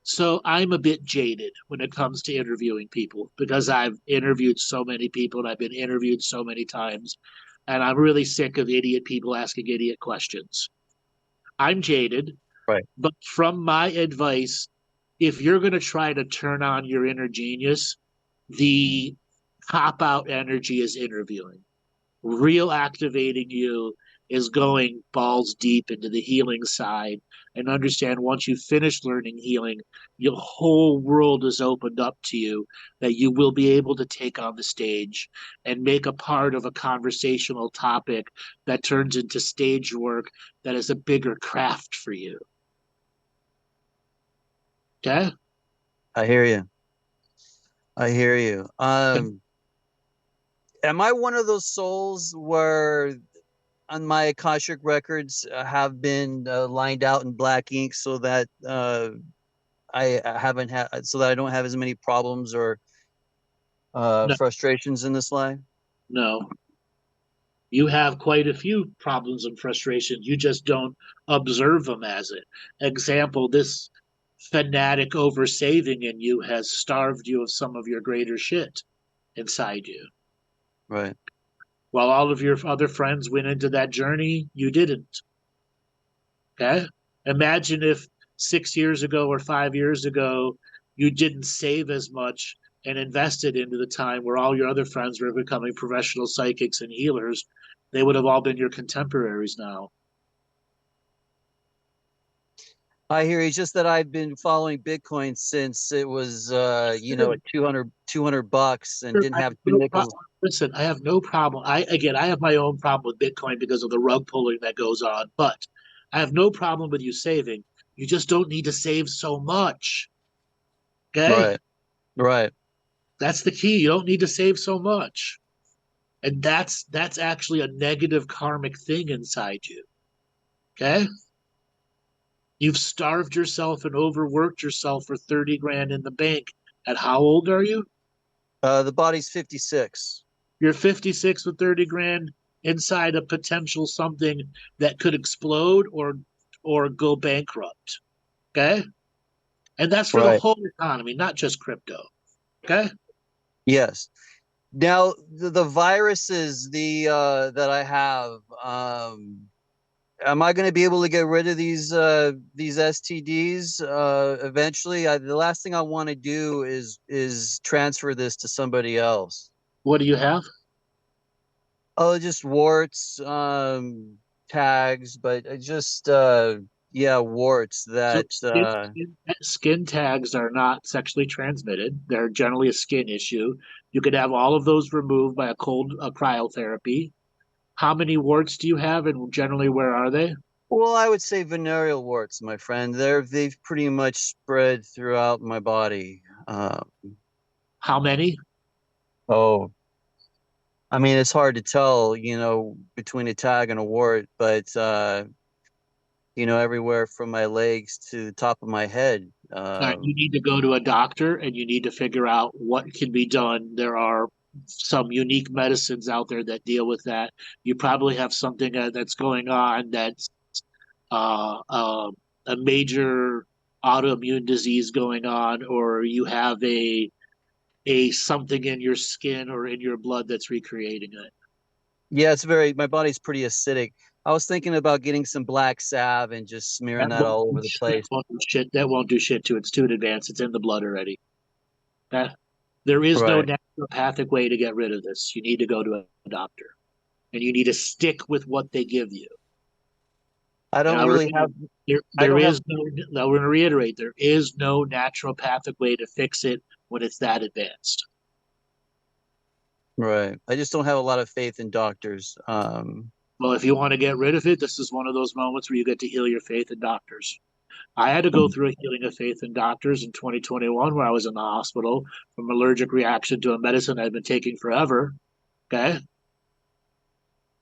So I'm a bit jaded when it comes to interviewing people because I've interviewed so many people and I've been interviewed so many times. And I'm really sick of idiot people asking idiot questions. I'm jaded, Right. but from my advice, if you're going to try to turn on your inner genius, the cop out energy is interviewing. Real activating you is going balls deep into the healing side and understand once you finish learning healing, your whole world is opened up to you that you will be able to take on the stage and make a part of a conversational topic that turns into stage work that is a bigger craft for you. Okay? I hear you. I hear you. Am I one of those souls where on my Akashic records have been lined out in black ink so that I haven't had, so that I don't have as many problems or No, frustrations in this life? no. You have quite a few problems and frustrations. You just don't observe them as it. Example, this fanatic over-saving in you has starved you of some of your greater shit inside you. Right. While all of your other friends went into that journey, you didn't. Okay? Imagine if 6 years ago or 5 years ago, you didn't save as much and invested into the time where all your other friends were becoming professional psychics and healers. They would have all been your contemporaries now. I hear it's just that I've been following Bitcoin since it was, at 200 bucks and didn't have two nickels. Listen, I have no problem. I have my own problem with Bitcoin because of the rug pulling that goes on, but I have no problem with you saving. You just don't need to save so much. Okay? Right. Right. That's the key. You don't need to save so much. And that's actually a negative karmic thing inside you. Okay? You've starved yourself and overworked yourself for 30 grand in the bank. At how old are you? The body's 56. You're 56 with 30 grand inside a potential something that could explode or go bankrupt. Okay? And that's for the Right. whole economy, not just crypto. Okay? Yes. Now the viruses that I have, am I going to be able to get rid of these STDs eventually? The last thing I want to do is transfer this to somebody else. What do you have? Oh, just warts, tags, but just warts that Skin tags are not sexually transmitted. They're generally a skin issue. You could have all of those removed by a cryotherapy. How many warts do you have, and generally where are they? Well, I would say venereal warts, my friend. They've pretty much spread throughout my body. How many? Oh, I mean, it's hard to tell, between a tag and a wart, but everywhere from my legs to the top of my head. You need to go to a doctor and you need to figure out what can be done. There are some unique medicines out there that deal with that. You probably have something that's going on that's a major autoimmune disease going on, or you have a something in your skin or in your blood that's recreating it. Yeah, my body's pretty acidic. I was thinking about getting some black salve and just smearing that all over the place. That won't do shit to it. It's too advanced. It's in the blood already. There is no Right. naturopathic way to get rid of this. You need to go to a doctor, and you need to stick with what they give you. I don't really have. I'm going to reiterate, there is no naturopathic way to fix it when it's that advanced. Right. I just don't have a lot of faith in doctors. Well, if you want to get rid of it, this is one of those moments where you get to heal your faith in doctors. I had to go through a healing of faith in doctors in 2021 where I was in the hospital from an allergic reaction to a medicine I'd been taking forever. Okay.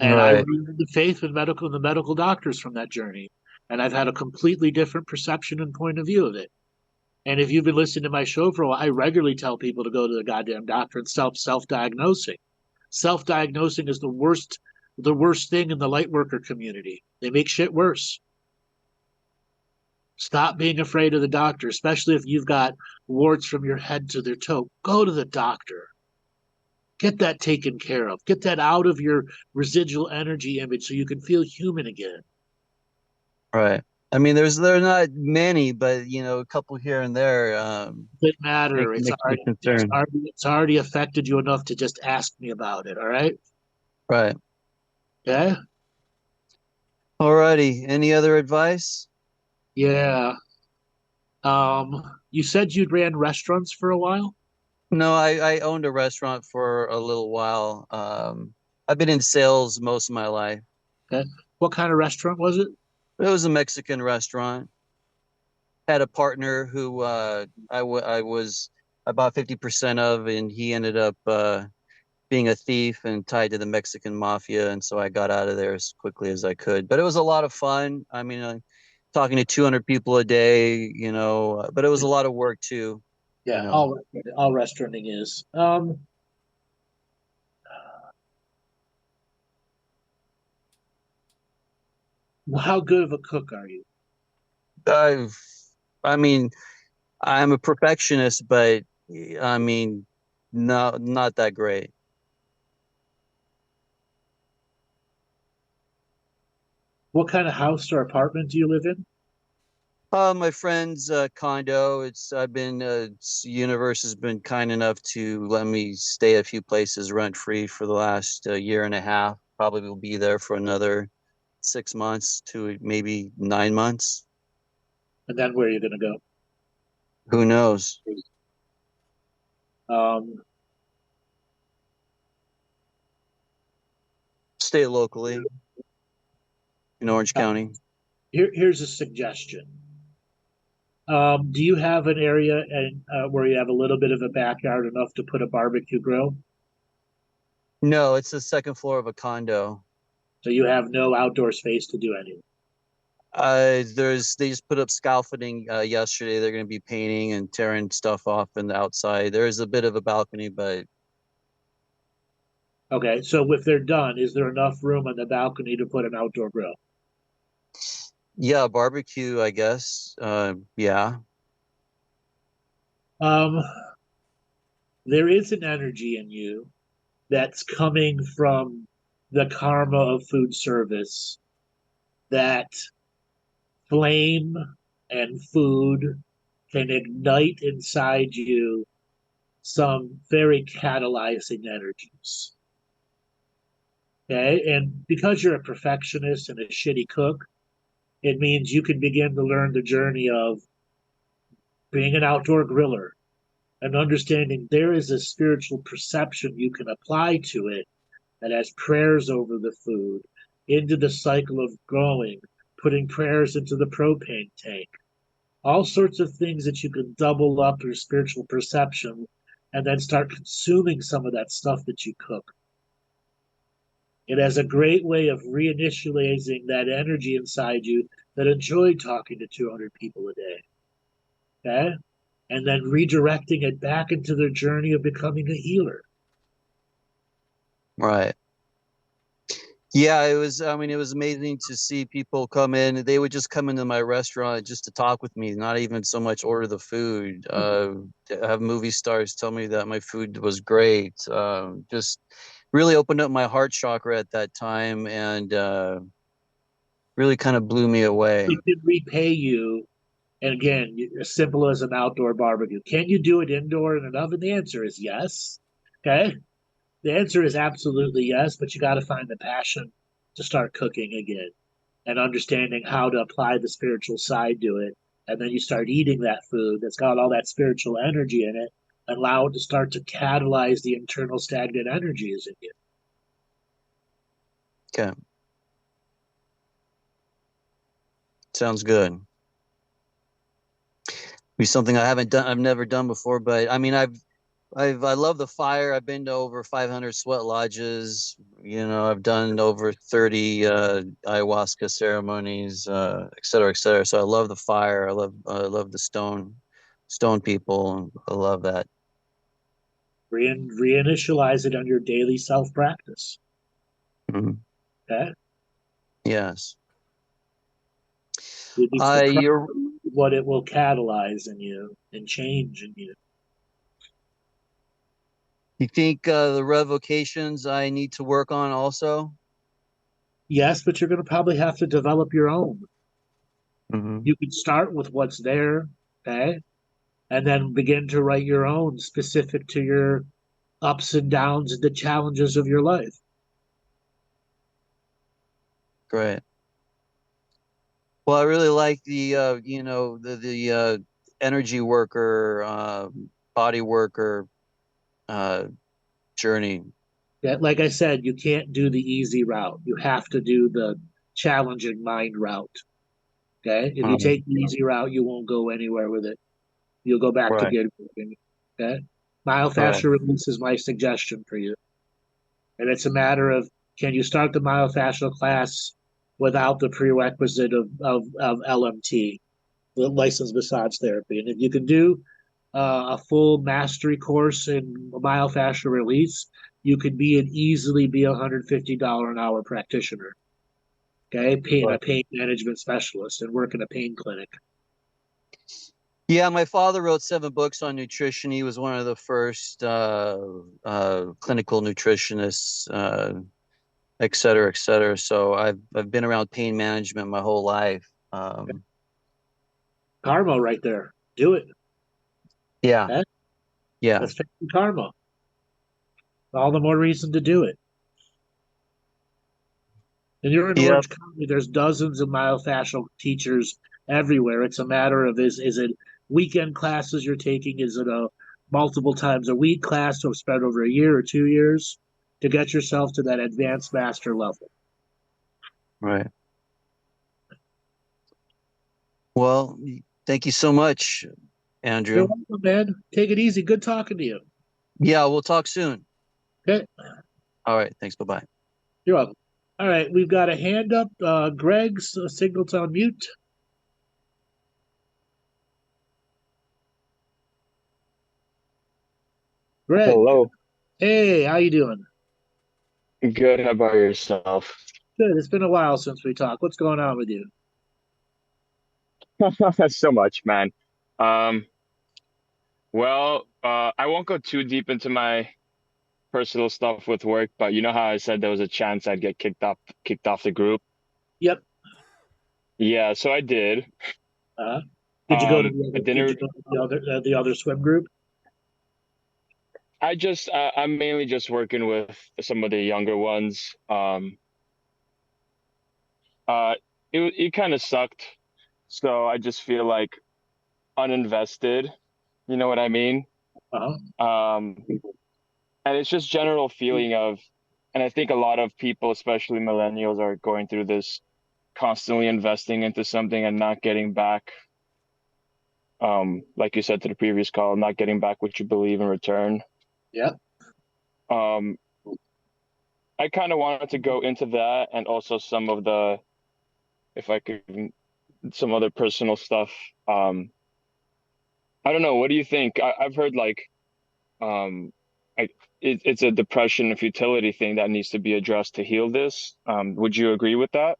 And I Right. rooted the faith in the medical doctors from that journey. And I've had a completely different perception and point of view of it. And if you've been listening to my show for a while, I regularly tell people to go to the goddamn doctor and self-diagnosing. Self-diagnosing is the worst thing in the light worker community. They make shit worse. Stop being afraid of the doctor, especially if you've got warts from your head to their toe. Go to the doctor. Get that taken care of. Get that out of your residual energy image so you can feel human again. Right. I mean, there are not many, but a couple here and there. Doesn't matter. Makes me concerned. It's already affected you enough to just ask me about it. All right. Right. Yeah. Alrighty. Any other advice? Yeah. You said you'd ran restaurants for a while? No, I owned a restaurant for a little while. I've been in sales most of my life. Okay. What kind of restaurant was it? It was a Mexican restaurant. Had a partner who I bought 50% of, and he ended up being a thief and tied to the Mexican mafia, and so I got out of there as quickly as I could. But it was a lot of fun. I mean, talking to 200 people a day, but it was a lot of work too. Yeah, all restauranting is. How good of a cook are you? I mean, I'm a perfectionist, but I mean, no, not that great. What kind of house or apartment do you live in? My friend's condo. Universe has been kind enough to let me stay a few places rent free for the last year and a half. Probably will be there for another 6 months to maybe 9 months. And then where are you going to go? Who knows? Stay locally in Orange County. Here's a suggestion. Do you have an area where you have a little bit of a backyard enough to put a barbecue grill? No, it's the second floor of a condo. So you have no outdoor space to do anything. They just put up scaffolding yesterday. They're going to be painting and tearing stuff off in the outside. There's a bit of a balcony, but okay. So if they're done, is there enough room on the balcony to put an outdoor grill? Yeah, barbecue, I guess. Yeah. There is an energy in you that's coming from the karma of food service, that flame and food can ignite inside you some very catalyzing energies. Okay. And because you're a perfectionist and a shitty cook, it means you can begin to learn the journey of being an outdoor griller and understanding there is a spiritual perception you can apply to it that has prayers over the food, into the cycle of growing, putting prayers into the propane tank, all sorts of things that you can double up your spiritual perception and then start consuming some of that stuff that you cook. It has a great way of reinitializing that energy inside you that enjoyed talking to 200 people a day. Okay? And then redirecting it back into their journey of becoming a healer. Right. Yeah, it was amazing to see people come in. They would just come into my restaurant just to talk with me, not even so much order the food. To have movie stars tell me that my food was great. Just really opened up my heart chakra at that time, and really kind of blew me away. It can repay you. And again, as simple as an outdoor barbecue. Can you do it indoor in an oven? The answer is yes. Okay. The answer is absolutely yes, but you got to find the passion to start cooking again and understanding how to apply the spiritual side to it. And then you start eating that food that's got all that spiritual energy in it, and allow it to start to catalyze the internal stagnant energies in you. Okay. Sounds good. Be something I've never done before, but I mean, I love the fire. I've been to over 500 sweat lodges. I've done over 30 ayahuasca ceremonies, et cetera, et cetera. So I love the fire. I love the stone people. I love that. Reinitialize it on your daily self practice. Mm-hmm. Okay. Yes. You're what it will catalyze in you and change in you. You think the revocations I need to work on also? Yes, but you're going to probably have to develop your own. Mm-hmm. You can start with what's there, okay? And then begin to write your own specific to your ups and downs and the challenges of your life. Great. Well, I really like the the energy worker, body worker journey. Yeah, like I said, you can't do the easy route. You have to do the challenging mind route. Okay? If you take the easy route, you won't go anywhere with it. You'll go back to Right. good working. Okay? Myofascial release is my suggestion for you. And it's a matter of, can you start the myofascial class without the prerequisite of LMT, the licensed massage therapy? And if you can do a full mastery course in myofascial release, you could easily be $150 an hour practitioner. Okay, a pain management specialist and work in a pain clinic. Yeah, my father wrote 7 books on nutrition. He was one of the first clinical nutritionists, et cetera, et cetera. So I've been around pain management my whole life. Karma right there. Do it. Yeah. Okay? Yeah. That's karma. All the more reason to do it. And you're in Orange County, there's dozens of myofascial teachers everywhere. It's a matter of, is it weekend classes you're taking? Is it a multiple times a week class to spread over a year or 2 years to get yourself to that advanced master level? Right. Well, thank you so much, Andrew. You're welcome, man. Take it easy. Good talking to you. Yeah, we'll talk soon. Okay. All right. Thanks. Bye-bye. You're welcome. All right. We've got a hand up. Greg's signal's on mute. Greg. Hello. Hey, how you doing? Good. How about yourself? Good. It's been a while since we talked. What's going on with you? So much, man. Um, I won't go too deep into my personal stuff with work, but you know how I said there was a chance I'd get kicked off the group? Yep. Yeah, so I did. Did you go to the other swim group? I'm mainly just working with some of the younger ones. It kind of sucked. So I just feel like uninvested. You know what I mean? And it's just general feeling of, and I think a lot of people, especially millennials, are going through this, constantly investing into something and not getting back. Like you said to the previous call, not getting back what you believe in return. Yeah. I kind of wanted to go into that and also some of the, if I could, some other personal stuff. I don't know. What do you think? I've heard like, it's a depression and futility thing that needs to be addressed to heal this. Would you agree with that?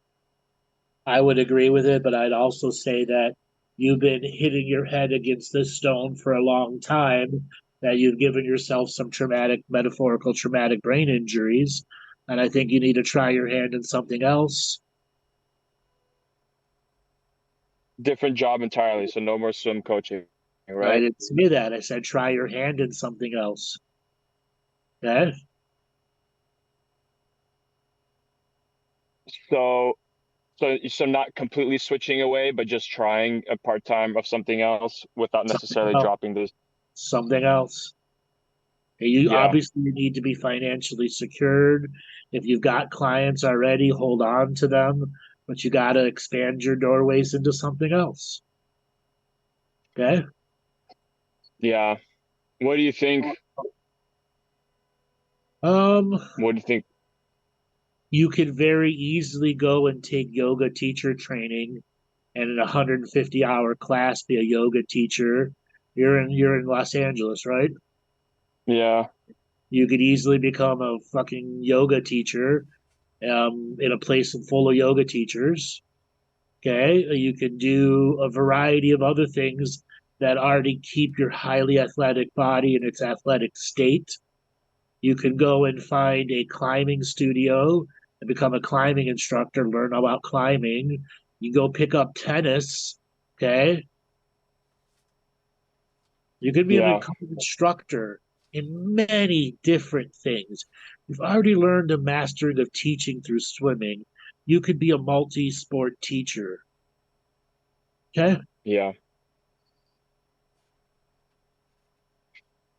I would agree with it, but I'd also say that you've been hitting your head against this stone for a long time, that you've given yourself some metaphorical traumatic brain injuries, and I think you need to try your hand in something else. Different job entirely, so no more swim coaching, right? I didn't say that. I said try your hand in something else. Okay? So not completely switching away, but just trying a part-time of something else without necessarily dropping this. Something else. Obviously need to be financially secured. If you've got clients already, hold on to them, but you got to expand your doorways into something else. Okay? Yeah. What do you think? What do you think? You could very easily go and take yoga teacher training and in a 150-hour class be a yoga teacher. You're in Los Angeles, right? Yeah. You could easily become a fucking yoga teacher in a place full of yoga teachers. Okay, you could do a variety of other things that are to keep your highly athletic body in its athletic state. You could go and find a climbing studio and become a climbing instructor, learn about climbing. You go pick up tennis, okay? You could be an instructor in many different things. You've already learned the mastering of teaching through swimming. You could be a multi-sport teacher, okay? Yeah.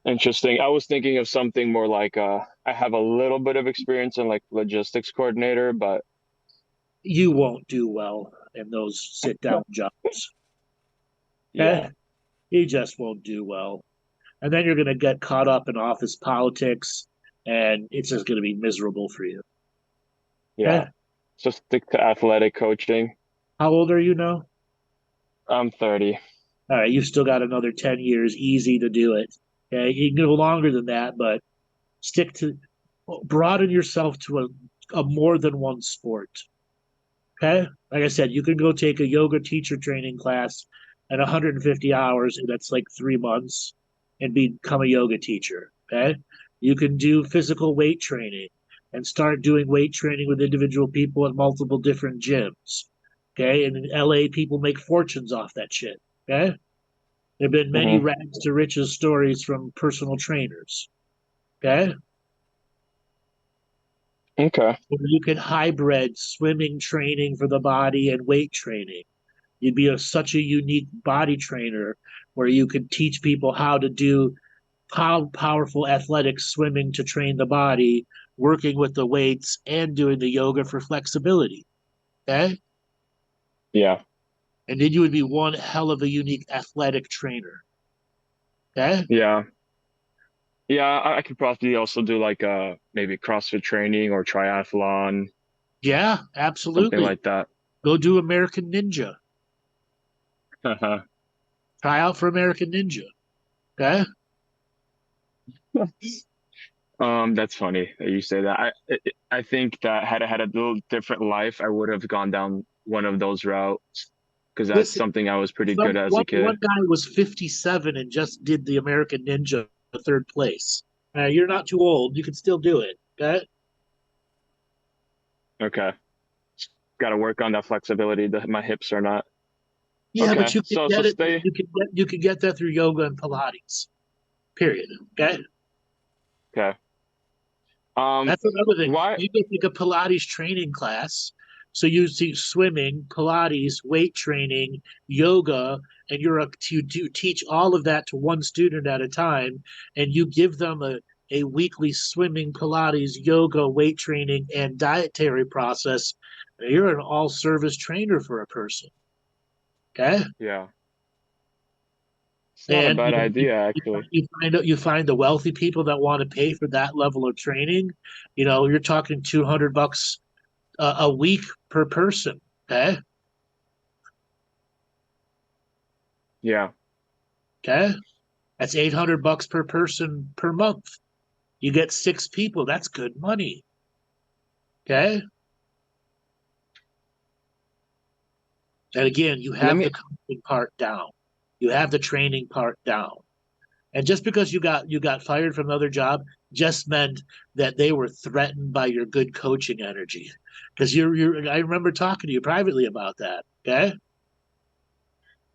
Interesting. I was thinking of something more like I have a little bit of experience in like logistics coordinator, but You won't do well in those sit-down jobs, okay? yeah. You just won't do well. And then you're going to get caught up in office politics, and it's just going to be miserable for you. Yeah. Okay? So stick to athletic coaching. How old are you now? I'm 30. All right, you've still got another 10 years easy to do it. Okay? You can go longer than that, but stick to broaden yourself to a more than one sport. Okay? Like I said, you can go take a yoga teacher training class at 150 hours, and that's like 3 months, and become a yoga teacher. Okay? You can do physical weight training and start doing weight training with individual people at multiple different gyms. Okay? And in LA, people make fortunes off that shit. Okay? There have been many rags to riches stories from personal trainers. Okay? Okay. Or you can hybrid swimming training for the body and weight training. You'd be such a unique body trainer where you could teach people how to do powerful athletic swimming to train the body, working with the weights and doing the yoga for flexibility. Okay? Yeah. And then you would be one hell of a unique athletic trainer. Okay? Yeah. Yeah, I could probably also do like maybe CrossFit training or triathlon, Yeah, something absolutely. like that. Go do American Ninja. Try out for American Ninja. Okay? That's funny that you say that. I think that had I had a little different life, I would have gone down one of those routes because that's Listen, something I was pretty good at as a one kid. guy was 57 and just did the American Ninja third place. You're not too old. You can still do it. Okay? Okay. Got to work on that flexibility. My hips are not. Yeah, but Okay. you can So get it. stay. You can get that through yoga and Pilates. Period. Okay? Okay. That's another thing. Why? You can take a Pilates training class. So you see swimming, Pilates, weight training, yoga, and you teach all of that to one student at a time, and you give them a weekly swimming, Pilates, yoga, weight training, and dietary process. You're an all-service trainer for a person. Okay? Yeah. It's not a And bad idea, actually. you find the wealthy people that want to pay for that level of training. You're talking $200 a week per person. Okay. Yeah. Okay. That's $800 per person per month. You get 6 people. That's good money. Okay. And again, you Let have me. the coaching part down. You have the training part down. And just because you got fired from another job just meant that they were threatened by your good coaching energy. Because I remember talking to you privately about that. Okay.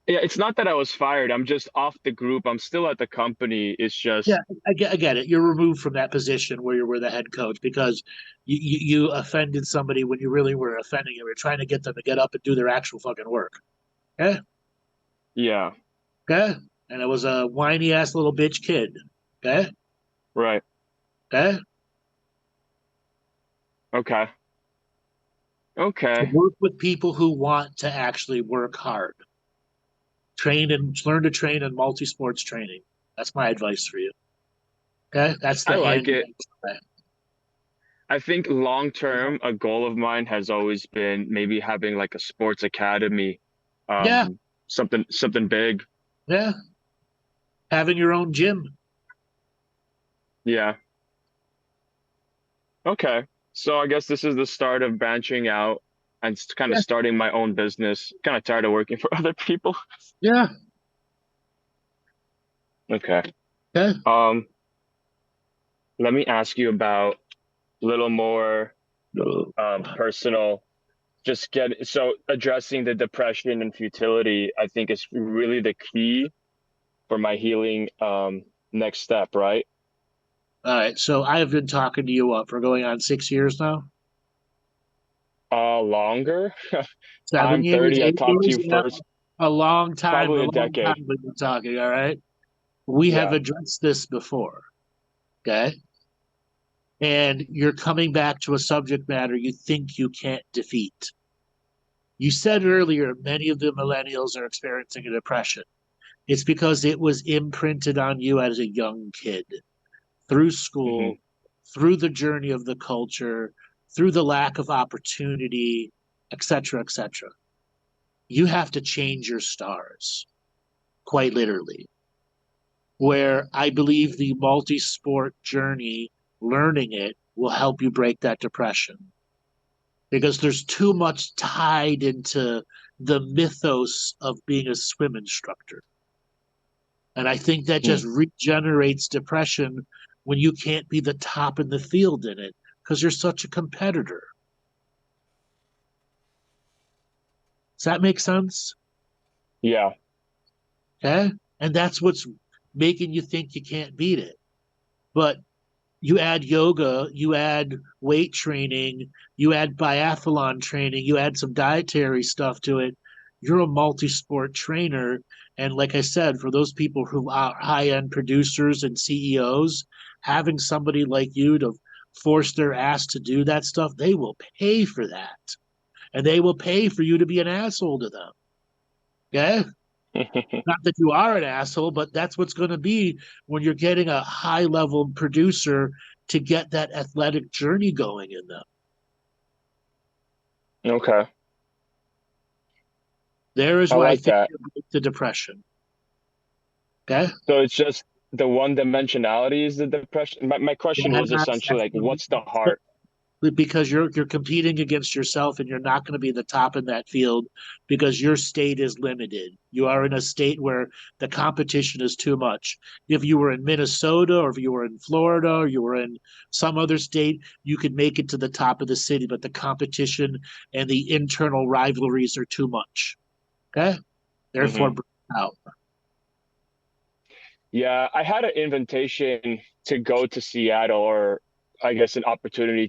Yeah, it's not that I was fired. I'm just off the group. I'm still at the company. It's Yeah, just. I get it. You're removed from that position where you were the head coach because you offended somebody when you really were offending them. You're trying to get them to get up and do their actual fucking work. Okay? Yeah. Okay? And it was a whiny ass little bitch kid. Okay? Right. Okay? Okay. To Okay. work with people who want to actually work hard. Learn to train in multi sports training. That's my advice for you. Okay? That's I the like hand. it. I think long term, a goal of mine has always been maybe having like a sports academy, Yeah, something big. yeah. Having your own gym. Yeah. Okay. So I guess this is the start of branching out. and kind of starting my own business. Kind of tired of working for other people. Yeah. Okay. Okay. Let me ask you about a little more personal. So addressing the depression and futility, I think, is really the key for my healing next step, right? All right. So I have been talking to you for going on 6 years now? Longer. 7 I'm years, 30. I 8 talked to years? you Yeah. first, A long time, probably a a long decade. time we've been talking, all right? We have Yeah. addressed this before, okay? And you're coming back to a subject matter you think you can't defeat. You said earlier many of the millennials are experiencing a depression. It's because it was imprinted on you as a young kid through school, through the journey of the culture, through the lack of opportunity, etc., etc. You have to change your stars, quite literally. Where I believe the multi sport journey, learning it, will help you break that depression. Because there's too much tied into the mythos of being a swim instructor. And I think that just regenerates depression when you can't be the top in the field in it because you're such a competitor. Does that make sense? Yeah. Okay. And that's what's making you think you can't beat it. But you add yoga, you add weight training, you add biathlon training, you add some dietary stuff to it. You're a multi sport trainer. And like I said, for those people who are high end producers and CEOs, having somebody like you to force their ass to do that stuff, they will pay for that. And they will pay for you to be an asshole to them. Okay? Not that you are an asshole, but that's what's going to be when you're getting a high level producer to get that athletic journey going in them. Okay. There is I why I like think that. the depression. Okay. So it's just the one dimensionality is the depression. My question Yeah, was essentially like, what's the heart? because you're competing against yourself and you're not going to be the top in that field because your state is limited. You are in a state where the competition is too much. If you were in Minnesota or if you were in Florida or you were in some other state, you could make it to the top of the city, but the competition and the internal rivalries are too much. Okay? Therefore, burn out. Yeah, I had an invitation to go to Seattle, or I guess an opportunity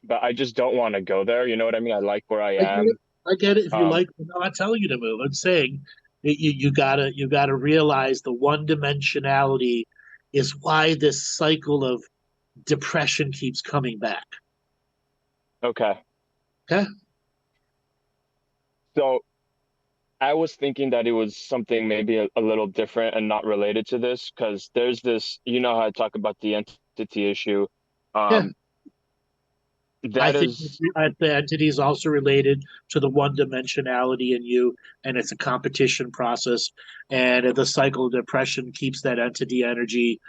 but I just don't want to go there. You know what I mean? I like where I I get am. it. I get it. If you Um, like, I'm not telling you to move. I'm saying you gotta realize the one dimensionality is why this cycle of depression keeps coming back. okay. Okay. So I was thinking that it was something maybe a little different and not related to this, because there's this, you know how I talk about the entity issue. Yeah. Um, I that think is, the entity is also related to the one dimensionality in you, and it's a competition process. And the cycle of depression keeps that entity energy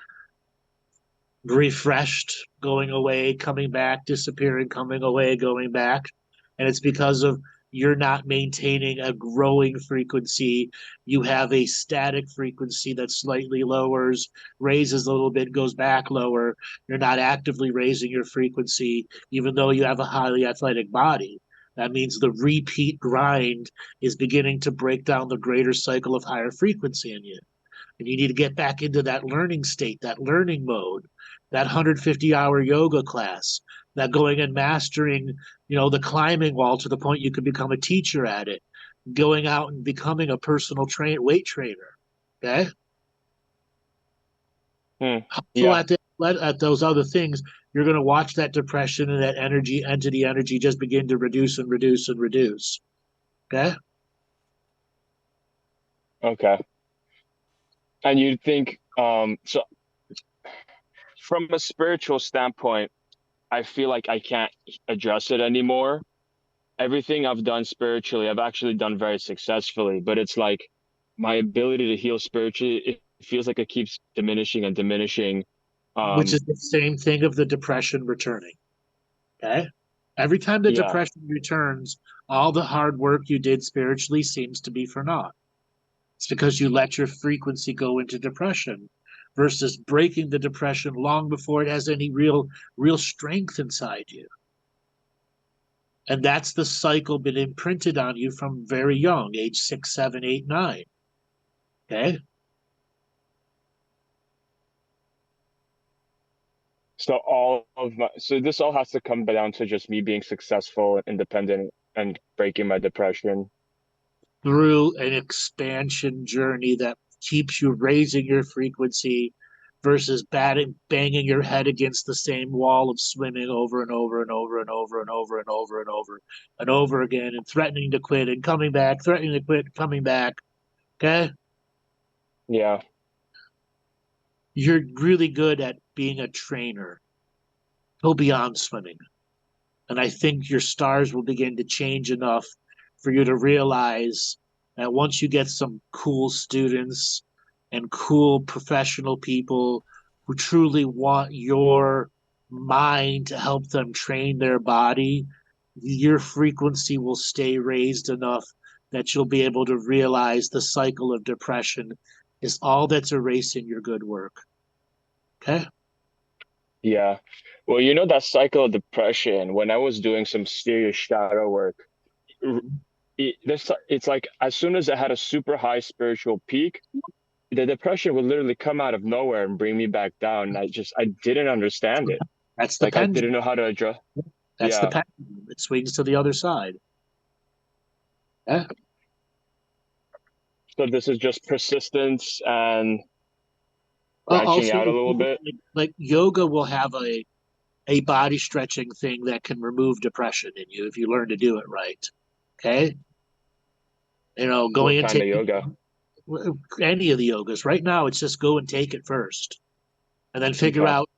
refreshed, going away, coming back, disappearing, coming away, going back. And it's because of you're not maintaining a growing frequency. You have a static frequency that slightly lowers, raises a little bit, goes back lower. You're not actively raising your frequency, even though you have a highly athletic body. That means the repeat grind is beginning to break down the greater cycle of higher frequency in you. And you need to get back into that learning state, that learning mode, that 150-hour yoga class, that going and mastering, the climbing wall to the point you can become a teacher at it, going out and becoming a personal weight trainer. Okay. So yeah, at those other things, you're going to watch that depression and that entity energy just begin to reduce and reduce and reduce. Okay. okay. And you'd think, so from a spiritual standpoint, I feel like I can't address it anymore. Everything I've done spiritually, I've actually done very successfully, but it's like my ability to heal spiritually, it feels like it keeps diminishing and diminishing. Which is the same thing of the depression returning. Okay. Every time the Yeah. depression returns, all the hard work you did spiritually seems to be for naught. It's because you let your frequency go into depression versus breaking the depression long before it has any real strength inside you. And that's the cycle been imprinted on you from very young, age 6, 7, 8, 9. Okay? So this all has to come down to just me being successful, independent, and breaking my depression. Through an expansion journey that keeps you raising your frequency versus banging your head against the same wall of swimming over and over and over and over and over and over and over and over again and threatening to quit and coming back, threatening to quit, coming back. Okay? Yeah. You're really good at being a trainer. Go beyond swimming. And I think your stars will begin to change enough for you to realize that once you get some cool students and cool professional people who truly want your mind to help them train their body, your frequency will stay raised enough that you'll be able to realize the cycle of depression is all that's erasing your good work. Okay? Yeah. Well, you know that cycle of depression, when I was doing some serious shadow work, it's like as soon as I had a super high spiritual peak, the depression would literally come out of nowhere and bring me back down. I didn't understand it. That's the Like I pendulum. didn't know how to address. That's the Yeah. pendulum. It swings to the other side. Yeah. So this is just persistence and branching Also, out a little bit. like yoga will have a body stretching thing that can remove depression in you if you learn to do it right. Okay. You know, going What and kind of taking yoga? any of the yogas. Right now, it's just go and take it first, and then figure Okay. out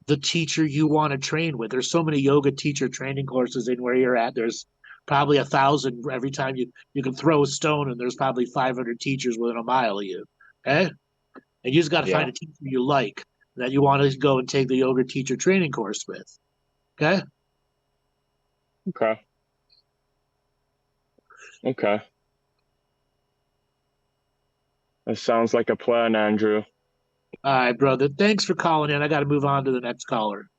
the teacher you want to train with. There's so many yoga teacher training courses in where you're at. There's probably 1,000 every time you can throw a stone, and there's probably 500 teachers within a mile of you. Okay. And you just got to Yeah. find a teacher you like that you want to go and take the yoga teacher training course with. Okay? Okay. Okay. That sounds like a plan, Andrew. All right, brother. Thanks for calling in. I got to move on to the next caller.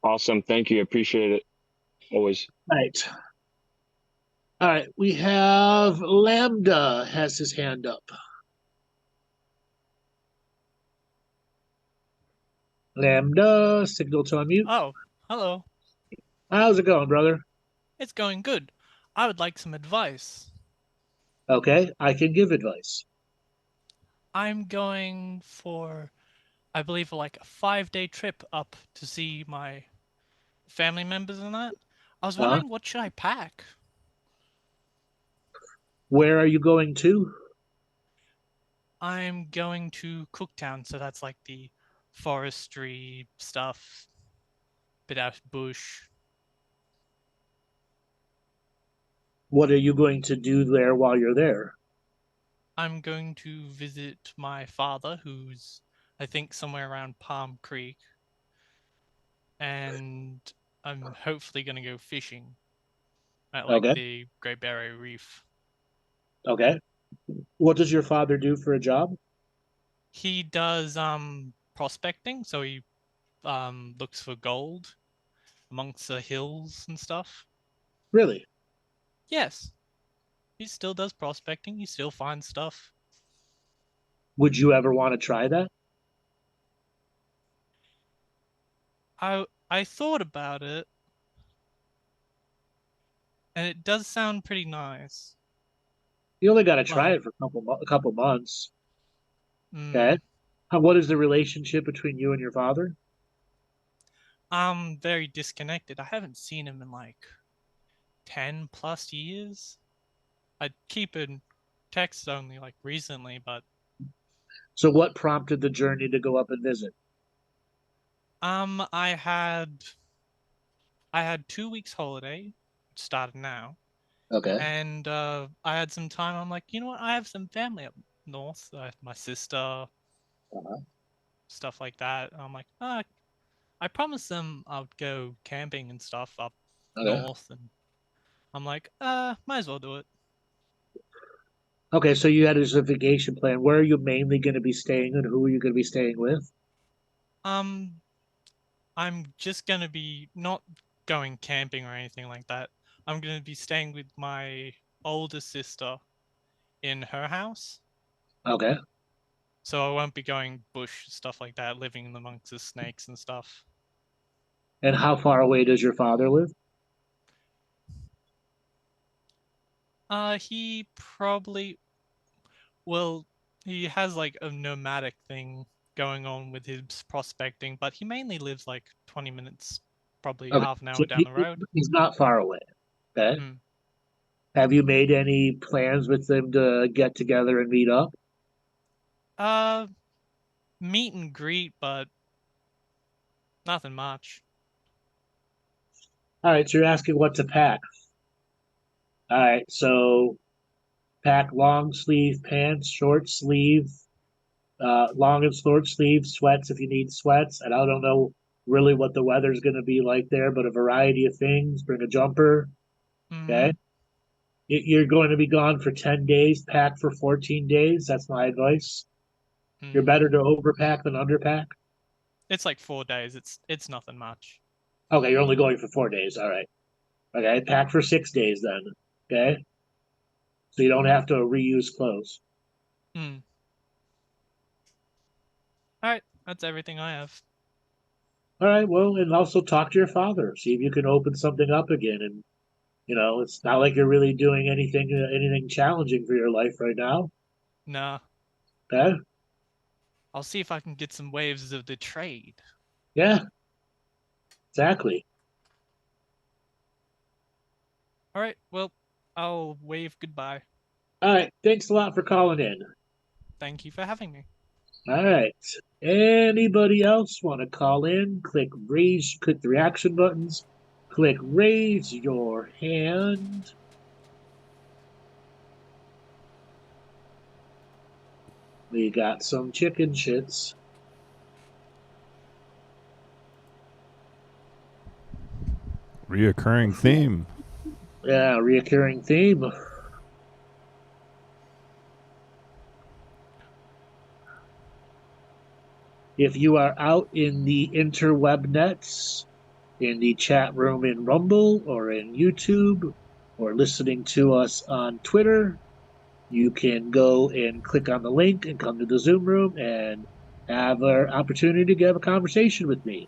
Awesome. Thank you. Appreciate it. Always. Right. All right. We have Lambda has his hand up. Lambda, signal to unmute. Oh, hello. How's it going, brother? It's going good. I would like some advice. Okay, I can give advice. I'm going for, I believe, like a 5-day trip up to see my family members and that. I was wondering, what should I pack? Where are you going to? I'm going to Cooktown, so that's like the forestry stuff, bit out bush. What are you going to do there while you're there? I'm going to visit my father, who's, I think, somewhere around Palm Creek. And I'm hopefully going to go fishing at like the Great Barrier Reef. Okay. What does your father do for a job? He does prospecting, so he looks for gold amongst the hills and stuff. Really? Yes. He still does prospecting. He still finds stuff. Would you ever want to try that? I thought about it, and it does sound pretty nice. You only got to try it for a couple months. Okay. What is the relationship between you and your father? I'm very disconnected. I haven't seen him in like 10 plus years. I keep in text only like recently, but. So what prompted the journey to go up and visit? I had 2 weeks holiday, which started now. Okay. And I had some time. I'm like, you know what? I have some family up north. My sister, stuff like that. I'm like, I promised them I would go camping and stuff up north, and I'm like, might as well do it. Okay, so you had a vacation plan. Where are you mainly going to be staying, and who are you going to be staying with? I'm just gonna be not going camping or anything like that. I'm gonna be staying with my older sister in her house. Okay. So I won't be going bush, stuff like that, living amongst the snakes and stuff. And how far away does your father live? He probably, well, he has like a nomadic thing going on with his prospecting, but he mainly lives like 20 minutes, probably Okay. half an So hour down the road. he's not far away. Okay. Hmm. Have you made any plans with them to get together and meet up? Meet and greet, but nothing much. All right, so you're asking what to pack. All right, so pack long sleeve pants, short sleeve, long and short sleeve sweats if you need sweats. And I don't know really what the weather's going to be like there, but a variety of things. Bring a jumper. Okay. Hmm. You're going to be gone for 10 days. Pack for 14 days. That's my advice. You're Hmm. better to overpack than underpack. It's like 4 days. It's nothing much. Okay, you're only going for 4 days. All right. Okay, pack for 6 days then. Okay. So you don't have to reuse clothes. Hmm. All right, that's everything I have. All right, well, and also talk to your father. See if you can open something up again. And it's not like you're really doing anything challenging for your life right now. Nah, Okay? I'll see if I can get some waves of the trade. Yeah, exactly. All right, well, I'll wave goodbye. All right, thanks a lot for calling in. Thank you for having me. All right. Anybody else want to call in? Click the reaction buttons. Click raise your hand. We got some chicken shits. Reoccurring theme. Yeah, reoccurring theme. If you are out in the interweb nets, in the chat room in Rumble or in YouTube, or listening to us on Twitter, you can go and click on the link and come to the Zoom room and have an opportunity to have a conversation with me.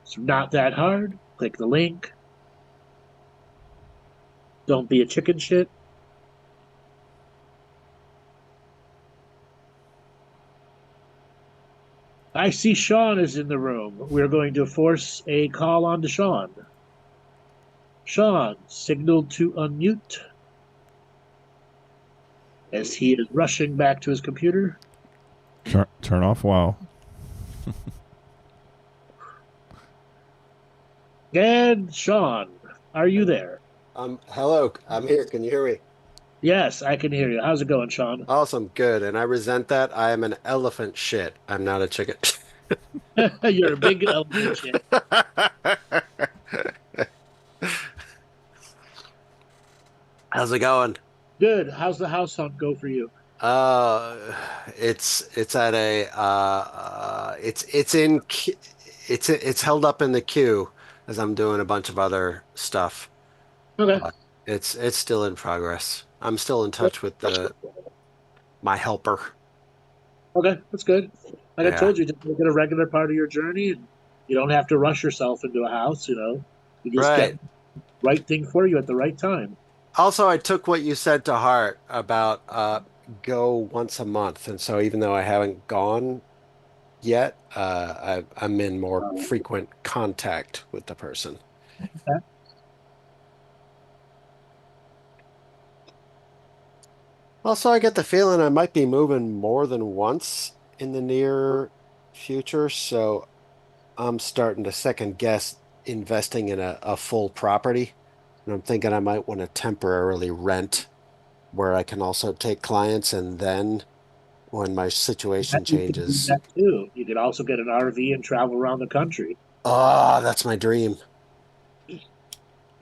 It's not that hard. Click the link. Don't be a chicken shit. I see Sean is in the room. We're going to force a call on to Sean. Sean, signal to unmute as he is rushing back to his computer. Turn off WoW. And Sean, are you there? Hello, I'm here. Can you hear me? Yes, I can hear you. How's it going, Sean? Awesome, good. And I resent that. I am an elephant shit. I'm not a chicken. You're a big elephant shit. How's it going? Good. How's the house hunt go for you? It's at a it's held up in the queue as I'm doing a bunch of other stuff. Okay. It's still in progress. I'm still in touch with my helper. Okay, that's good. Like I Yeah. told you, just make it a regular part of your journey, and you don't have to rush yourself into a house. You just Right. get the right thing for you at the right time. Also, I took what you said to heart about go once a month, and so even though I haven't gone yet, I'm in more frequent contact with the person. Okay. Also, I get the feeling I might be moving more than once in the near future, so I'm starting to second guess investing in a full property. And I'm thinking I might want to temporarily rent where I can also take clients, and then when my situation You can do changes. that too. You could also get an RV and travel around the country. Oh, that's my dream.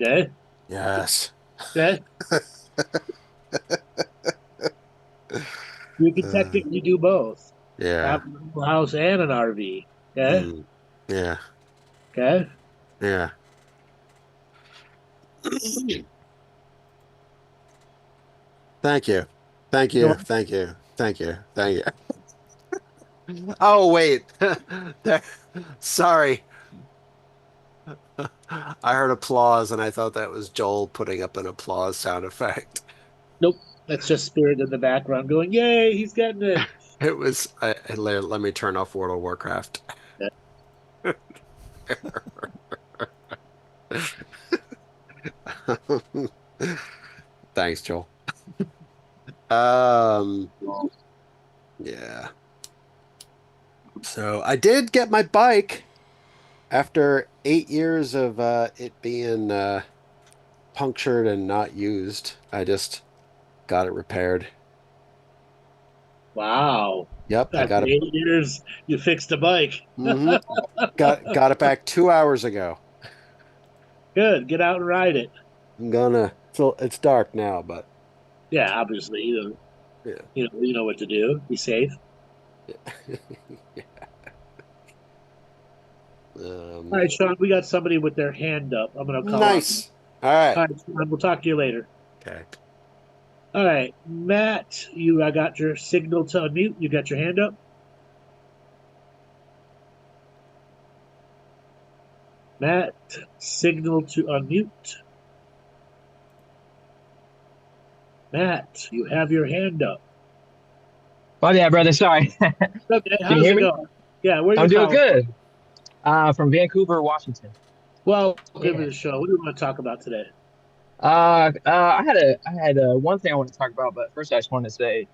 Okay. Yes. Okay. You can technically do both. Yeah. Have a little house and an RV. Okay. Yeah. Okay. Yeah. Thank you. Thank you. No, Thank you. Thank you. Thank you. Oh, wait. Sorry. I heard applause and I thought that was Joel putting up an applause sound effect. nope. That's just spirit in the background going, "Yay, he's getting it." It was, let me turn off World of Warcraft. Thanks, Joel. Yeah. So I did get my bike after 8 years of it being punctured and not used. I just got it repaired. Wow. Yep, I After got it. 8 years, you fixed a bike. Got it back 2 hours ago. Good. Get out and ride it. I'm gonna. It's dark now, but Yeah, obviously, yeah. you know what to do. Be safe. All right, Sean, we got somebody with their hand up. I'm gonna call on. Nice. All right. All right, Sean, we'll talk to you later. Okay. All right, Matt, I got your signal to unmute. You got your hand up. Matt, signal to unmute. Matt, you have your hand up. Oh yeah, brother. Sorry. Okay, Can you hear how's it me? going? Yeah, where are I'm you doing calling good. From Vancouver, Washington. Well, give Yeah. me the show. What do you want to talk about today? I had one thing I want to talk about, but first I just wanted to say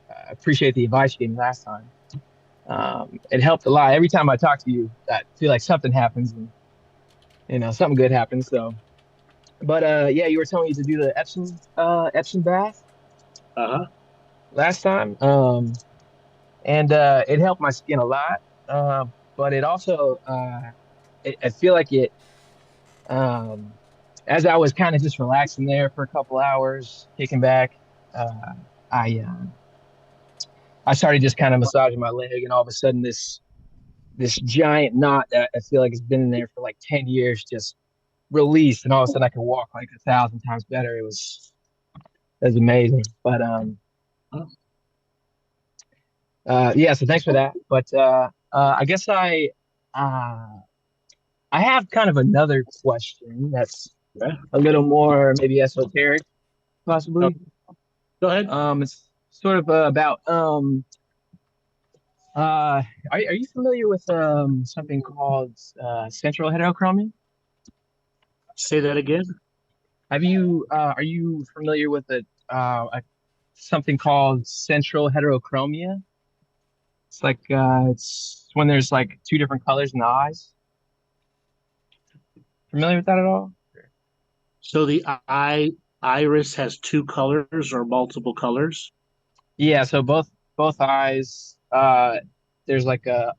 I appreciate the advice you gave me last time. It helped a lot. Every time I talk to you, I feel like something happens, and something good happens. So, but yeah, you were telling me to do the Epsom bath Uh-huh. last time. And it helped my skin a lot. But it also I feel like it um as I was kind of just relaxing there for a couple hours, kicking back, uh, I uh, I started just kind of massaging my leg, and all of a sudden this giant knot that I feel like has been in there for like 10 years just released, and all of a sudden I could walk like 1,000 times better. It was amazing. But yeah, so thanks for that. But I guess uh, I have kind of another question that's a little more maybe esoteric, possibly. Go ahead. It's sort of about are you familiar with something called central heterochromia? Say that again. Are you familiar with something called central heterochromia? It's like it's when there's like two different colors in the eyes. Familiar with that at all? So the iris has two colors or multiple colors? Yeah, so both eyes, there's like a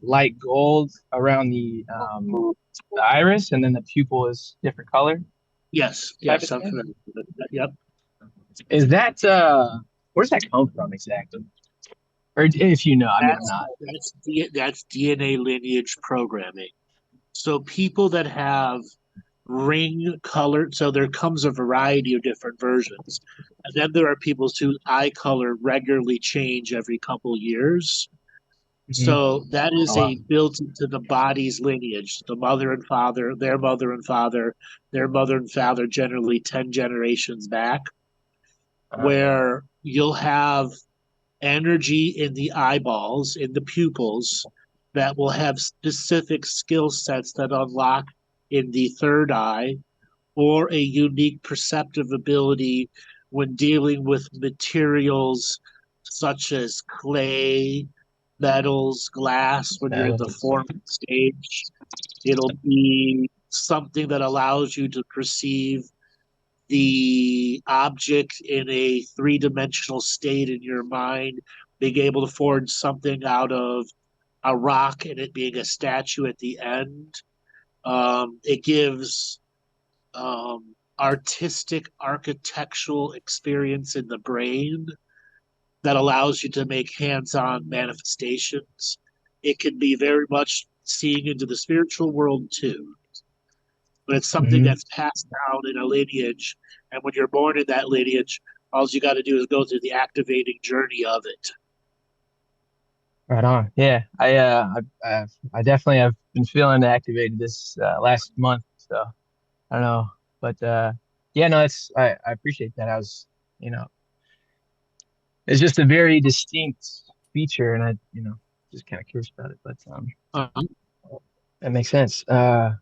light gold around the iris, and then the pupil is different color. Yes, Type yes, of I'm thing? familiar with that. Yep. Is that where does that come from exactly? Or if you know, I mean, I'm That's not. that's DNA lineage programming. So people that have ring colored, so there comes a variety of different versions. And then there are people whose eye color regularly change every couple years. Mhm. So that is Oh, wow. a built into the body's lineage. The mother and father, their mother and father, their mother and father, generally 10 generations back, where you'll have energy in the eyeballs, in the pupils, that will have specific skill sets that unlock in the third eye, or a unique perceptive ability when dealing with materials such as clay, metals, glass, when you're in the forming stage. It'll be something that allows you to perceive the object in a three-dimensional state in your mind, being able to forge something out of a rock and it being a statue at the end. It gives artistic, architectural experience in the brain that allows you to make hands-on manifestations. It can be very much seeing into the spiritual world too, but it's something that's passed down in a lineage. And when you're born in that lineage, all you got to do is go through the activating journey of it. Right on. Yeah, I definitely have been feeling activated this last month. So I don't know, but yeah, no, I appreciate that. I was, it's just a very distinct feature, and I, just kind of curious about it. But that makes sense. Well,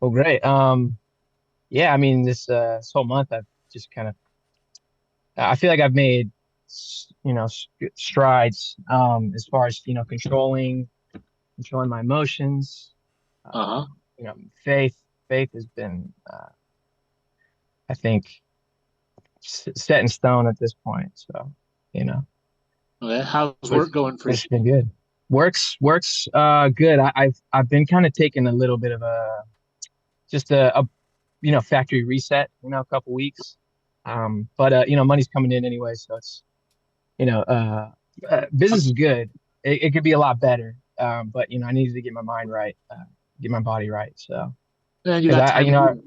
great. Yeah, I mean, this whole month I've just kind of, I feel like I've made, strides as far as controlling my emotions. Uh-huh. Faith has been, I think, set in stone at this point. So, Okay. How's work going for you? It's been good. Works good. I've been kind of taking a little bit of a factory reset, a couple weeks. But money's coming in anyway, so it's business is good. It could be a lot better. But I needed to get my mind right, get my body right. So and you got time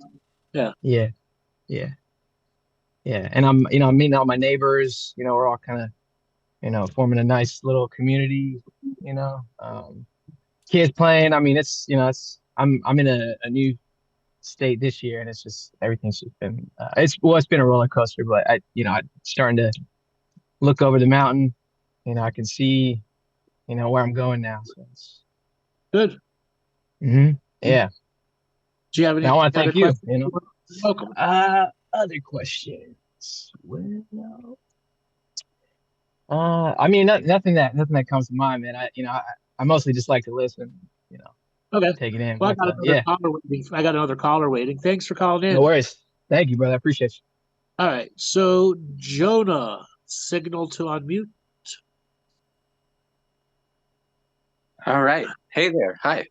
yeah. And I'm meeting all my neighbors. We're all kind of forming a nice little community. Kids playing. I mean, it's I'm in a new state this year, and it's just everything's just been it's been a roller coaster, but I'm starting to look over the mountain. I can see where I'm going now, so it's good. Yeah. Do you have any? I want to thank you. Welcome. Other questions. Well, I mean, nothing that comes to mind, man. I mostly just like to listen. Okay. Take it in. Well, I got another caller waiting. Thanks for calling in. No worries. Thank you, brother. I appreciate you. All right. So, Jonah, signal to unmute. All right. Hey there. Hi.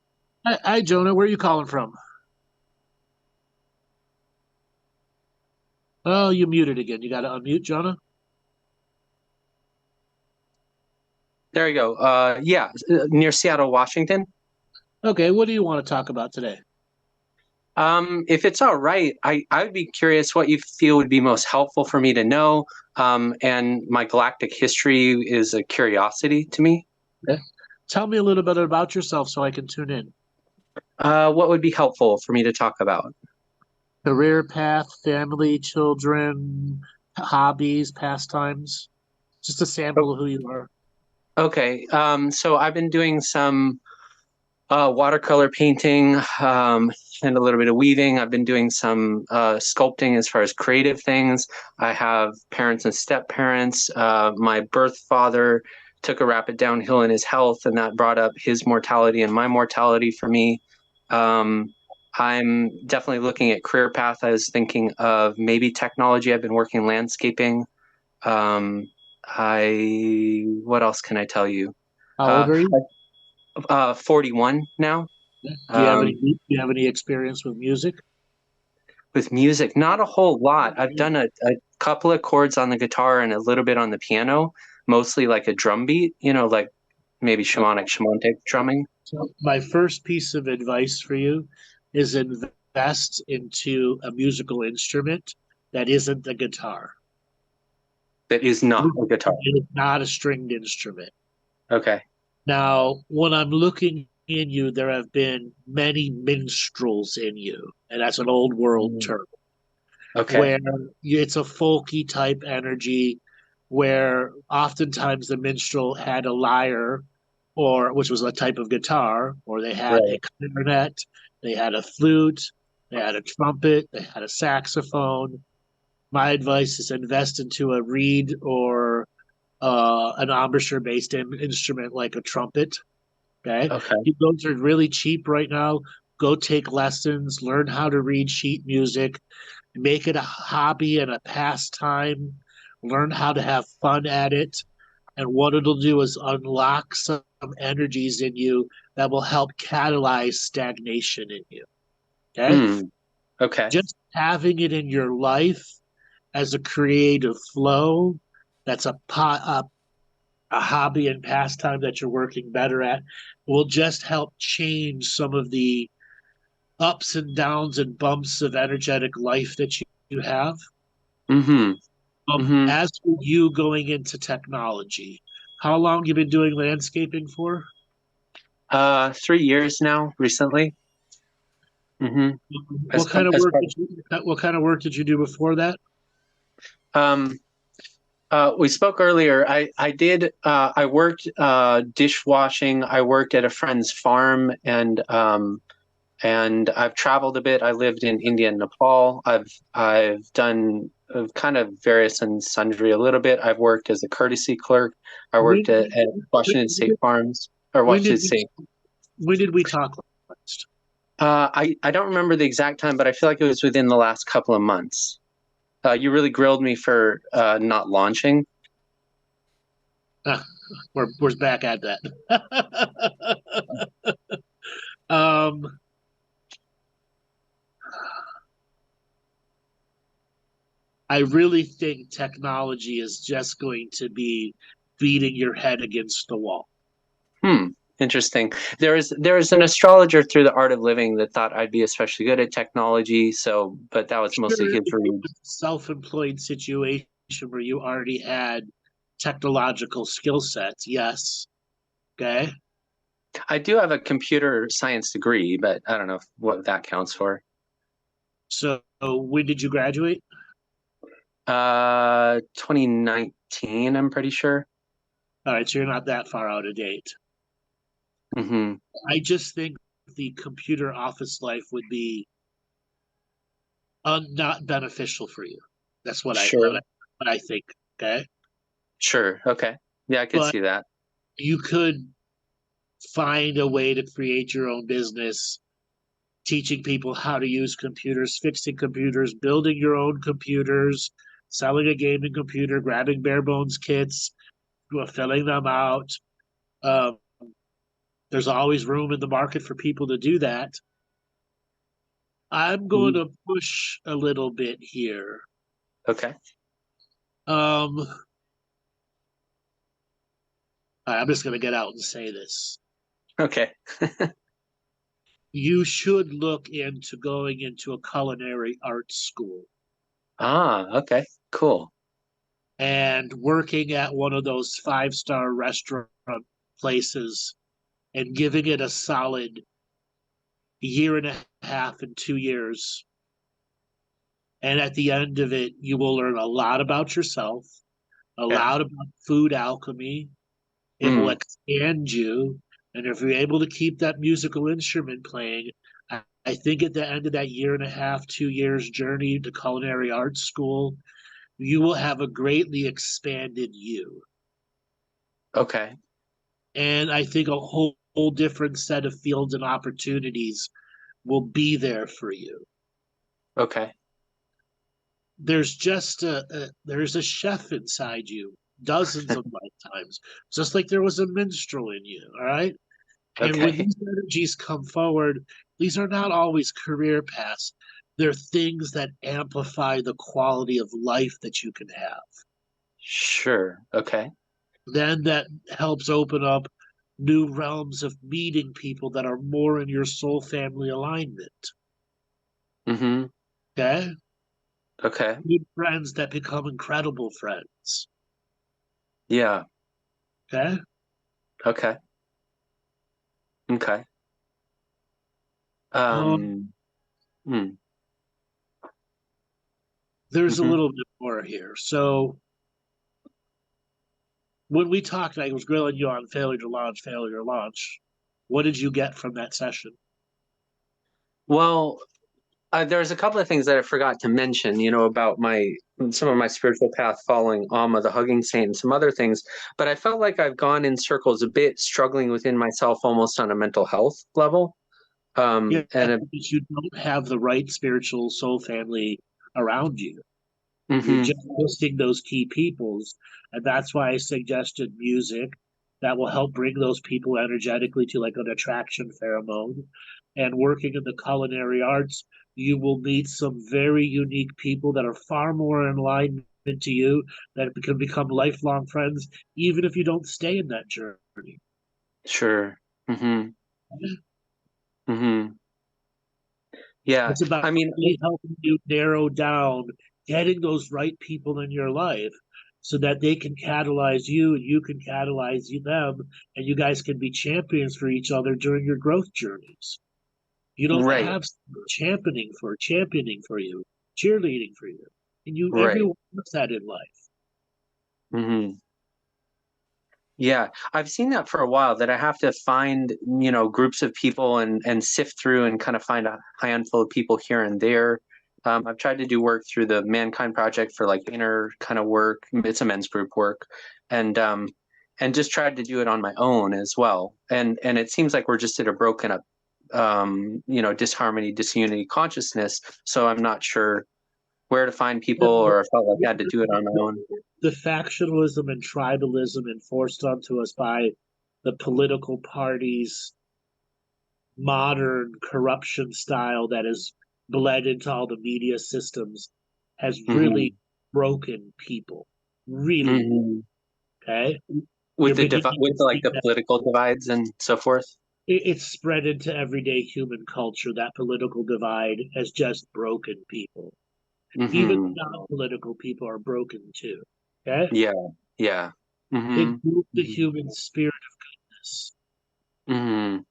Hi, Jonah. Where are you calling from? Oh, you muted again. You got to unmute, Jonah. There you go. Yeah, near Seattle, Washington. Okay. What do you want to talk about today? If it's all right, I would be curious what you feel would be most helpful for me to know. And my galactic history is a curiosity to me. Okay. Tell me a little bit about yourself so I can tune in. What would be helpful for me to talk about? Career path, family, children, hobbies, pastimes. Just a sample of who you are. Okay. So I've been doing some watercolor painting and a little bit of weaving. I've been doing some sculpting as far as creative things. I have parents and step parents. My birth father took a rapid downhill in his health, and that brought up his mortality and my mortality for me. I'm definitely looking at career path. I was thinking of maybe technology. I've been working landscaping. What else can I tell you? How old are you? 41 now. Do you have any experience with music? With music, not a whole lot. I've done a couple of chords on the guitar and a little bit on the piano, mostly like a drum beat, like maybe shamanic drumming. So my first piece of advice for you is invest into a musical instrument that isn't the guitar. That is not a guitar. It is not a stringed instrument. Okay. Now, when I'm looking in you, there have been many minstrels in you, and that's an old world term. Okay. Where it's a folky type energy, where oftentimes the minstrel had a lyre, which was a type of guitar, or they had a clarinet, they had a flute, they had a trumpet, they had a saxophone. My advice is invest into a reed or an embouchure-based instrument like a trumpet. Okay. Those are really cheap right now. Go take lessons, learn how to read sheet music, make it a hobby and a pastime, learn how to have fun at it. And what it'll do is unlock some energies in you that will help catalyze stagnation in you. Okay. Okay. Just having it in your life as a creative flow, that's a hobby and pastime that you're working better at, will just help change some of the ups and downs and bumps of energetic life that you have. Mm-hmm. Mm-hmm. As for you going into technology, how long you been doing landscaping for? 3 years now, recently. Mm-hmm. What kind of work did you do before that? We spoke earlier. I worked dishwashing. I worked at a friend's farm, and I've traveled a bit. I lived in India and Nepal. I've done kind of various and sundry a little bit. I've worked as a courtesy clerk. I worked at Washington State Farms, or Washington State. When did we talk last? I don't remember the exact time, but I feel like it was within the last couple of months. You really grilled me for not launching. We're back at that. I really think technology is just going to be beating your head against the wall. Interesting. There is an astrologer through the Art of Living that thought I'd be especially good at technology. So, but that was mostly his read. Self-employed situation where you already had technological skill sets. Yes. Okay. I do have a computer science degree, but I don't know what that counts for. So when did you graduate? 2019, I'm pretty sure. All right, so you're not that far out of date. Mm-hmm. I just think the computer office life would be not beneficial for you. That's what I think. Okay. Sure. Okay. Yeah, I could see that. You could find a way to create your own business, teaching people how to use computers, fixing computers, building your own computers, selling a gaming computer, grabbing bare bones kits, filling them out. There's always room in the market for people to do that. I'm going to push a little bit here. Okay. I'm just going to get out and say this. Okay. You should look into going into a culinary arts school. Okay, cool. And working at one of those 5-star restaurant places and giving it a solid year and a half and 2 years. And at the end of it, you will learn a lot about yourself, a lot about food alchemy. It will expand you. And if you're able to keep that musical instrument playing, I think at the end of that year and a half, 2 years journey to culinary arts school, you will have a greatly expanded you. Okay. And I think a whole different set of fields and opportunities will be there for you. Okay. There's just there's a chef inside you, dozens of lifetimes, just like there was a minstrel in you, all right? And when these energies come forward, these are not always career paths. They're things that amplify the quality of life that you can have. Sure. Okay. Then that helps open up new realms of meeting people that are more in your soul family alignment. Mm-hmm. Okay? Okay. Good friends that become incredible friends. Yeah. Okay? Okay. Okay. There's a little bit more here. So when we talked, I was grilling you on failure to launch. What did you get from that session? Well, there's a couple of things that I forgot to mention, about some of my spiritual path following Amma, the Hugging Saint, and some other things. But I felt like I've gone in circles a bit, struggling within myself almost on a mental health level. Because you don't have the right spiritual soul family around you. Mm-hmm. You're just missing those key peoples. And that's why I suggested music that will help bring those people energetically to like an attraction pheromone. And working in the culinary arts you will meet some very unique people that are far more in alignment to you, that can become lifelong friends, even if you don't stay in that journey. Sure. Mm-hmm. Mm-hmm. Yeah. It's about really helping you narrow down, getting those right people in your life so that they can catalyze you and you can catalyze them, and you guys can be champions for each other during your growth journeys. You don't Right. have championing for you, cheerleading for you. And Right. everyone wants that in life. Mm-hmm. Yeah, I've seen that for a while, that I have to find, groups of people and sift through and kind of find a handful of people here and there. I've tried to do work through the Mankind Project for like inner kind of work. It's a men's group work, and just tried to do it on my own as well. And it seems like we're just at a broken up, disharmony, disunity consciousness. So I'm not sure where to find people, or I felt like I had to do it on my own. The factionalism and tribalism enforced onto us by the political parties, modern corruption style that is bled into all the media systems, has really broken people. Really. Mm-hmm. Okay? With the political divides and so forth? It's spread into everyday human culture. That political divide has just broken people. Mm-hmm. Even non-political people are broken too. Okay? Yeah. Mm-hmm. It moved the human spirit of goodness. Mm-hmm.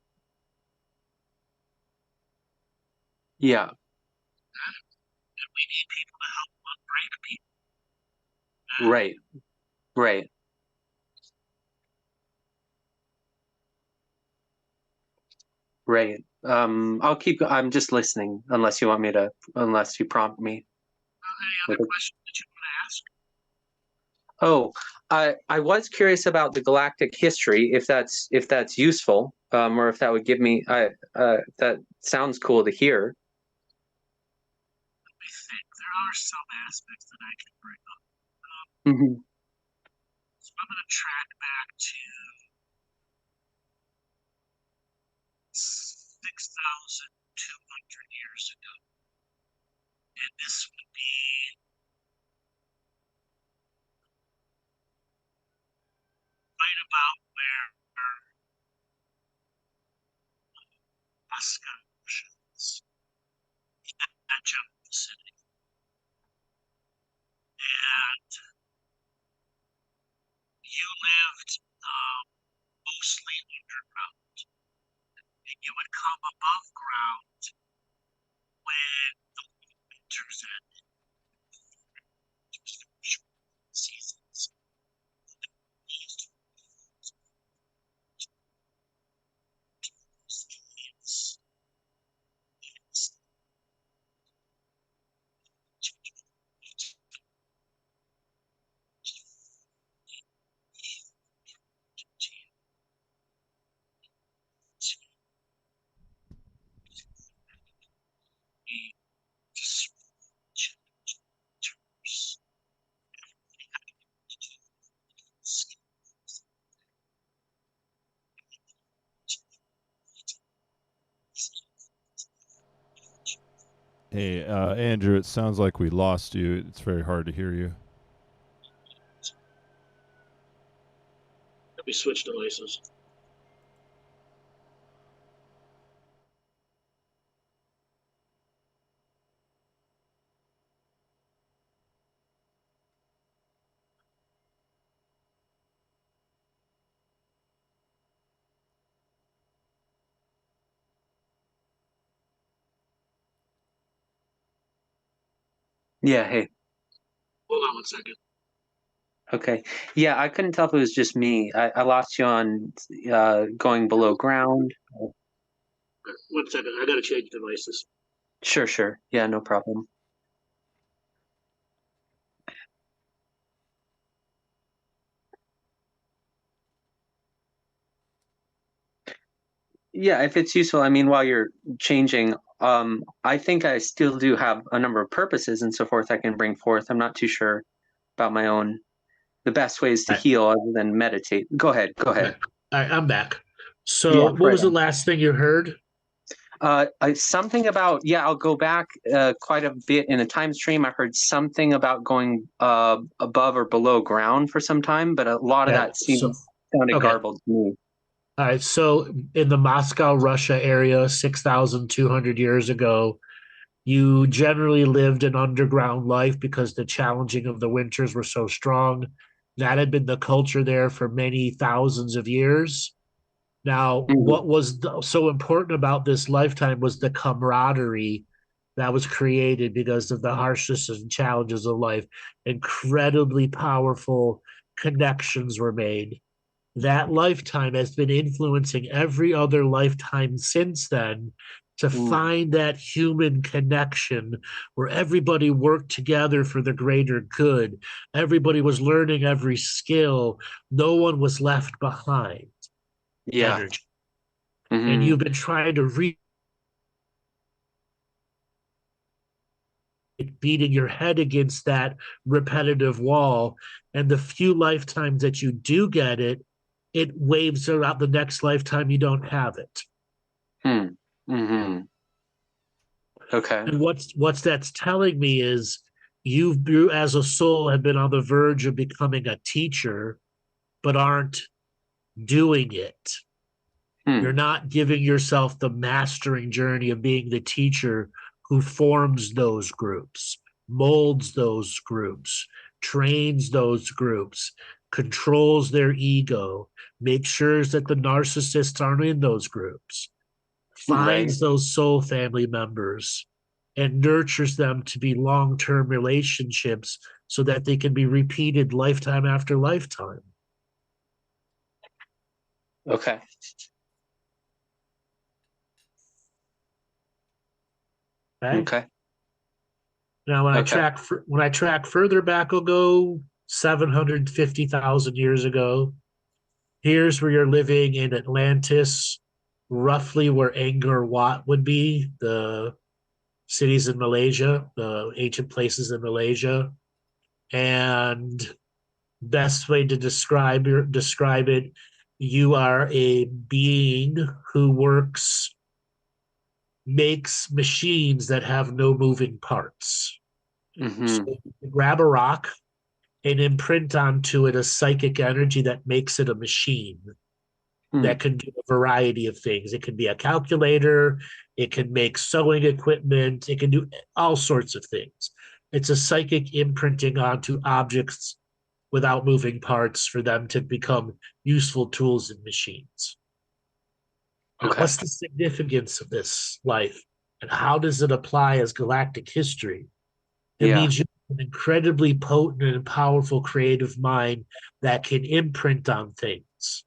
Yeah. And we need people to help unbreak people. Right. I'm just listening, unless you prompt me. Any other question that you want to ask? Oh, I was curious about the galactic history, if that's useful, or if that would give me that sounds cool to hear. Let me think. There are some aspects that I can bring up. So I'm going to track back to 6,200 years ago. And this would be right about where Alaska oceans, that general vicinity. And you lived mostly underground. And you would come above ground when the winters ended. Seasons. Hey, Andrew, it sounds like we lost you. It's very hard to hear you. Let me switch devices. Yeah, hey. Hold on one second. Okay. Yeah, I couldn't tell if it was just me. I lost you on going below ground. 1 second. I got to change devices. Sure. Yeah, no problem. Yeah, if it's useful, I mean, while you're changing, I think I still do have a number of purposes and so forth I can bring forth. I'm not too sure about the best ways to heal other than meditate. Go ahead. All right, I'm back. So, what was the last thing you heard? Something about, I'll go back quite a bit in a time stream. I heard something about going above or below ground for some time, but a lot of that sounded garbled to me. All right, so in the Moscow, Russia area, 6,200 years ago, you generally lived an underground life because the challenging of the winters were so strong. That had been the culture there for many thousands of years. Now, what was so important about this lifetime was the camaraderie that was created because of the harshness and challenges of life. Incredibly powerful connections were made. That lifetime has been influencing every other lifetime since then to find that human connection where everybody worked together for the greater good. Everybody was learning every skill. No one was left behind. Energy. And you've been trying to beating your head against that repetitive wall. And the few lifetimes that you do get it, it waves out the next lifetime you don't have it. Okay. And what's that's telling me is you as a soul have been on the verge of becoming a teacher, but aren't doing it. You're not giving yourself the mastering journey of being the teacher who forms those groups, molds those groups, trains those groups, controls their ego, makes sure that the narcissists aren't in those groups, finds those soul family members, and nurtures them to be long-term relationships so that they can be repeated lifetime after lifetime. Okay. Okay. Now, when I track further back, I'll go 750,000 years ago. Here's where you're living in Atlantis, roughly where Angkor Wat would be, the cities in Malaysia, the ancient places in Malaysia. And best way to describe it, you are a being who makes machines that have no moving parts. So you grab a rock and imprint onto it a psychic energy that makes it a machine that can do a variety of things. It can be a calculator, it can make sewing equipment, it can do all sorts of things. It's a psychic imprinting onto objects without moving parts for them to become useful tools and machines. Now, what's the significance of this life, and how does it apply as galactic history? It means you have an incredibly potent and powerful creative mind that can imprint on things.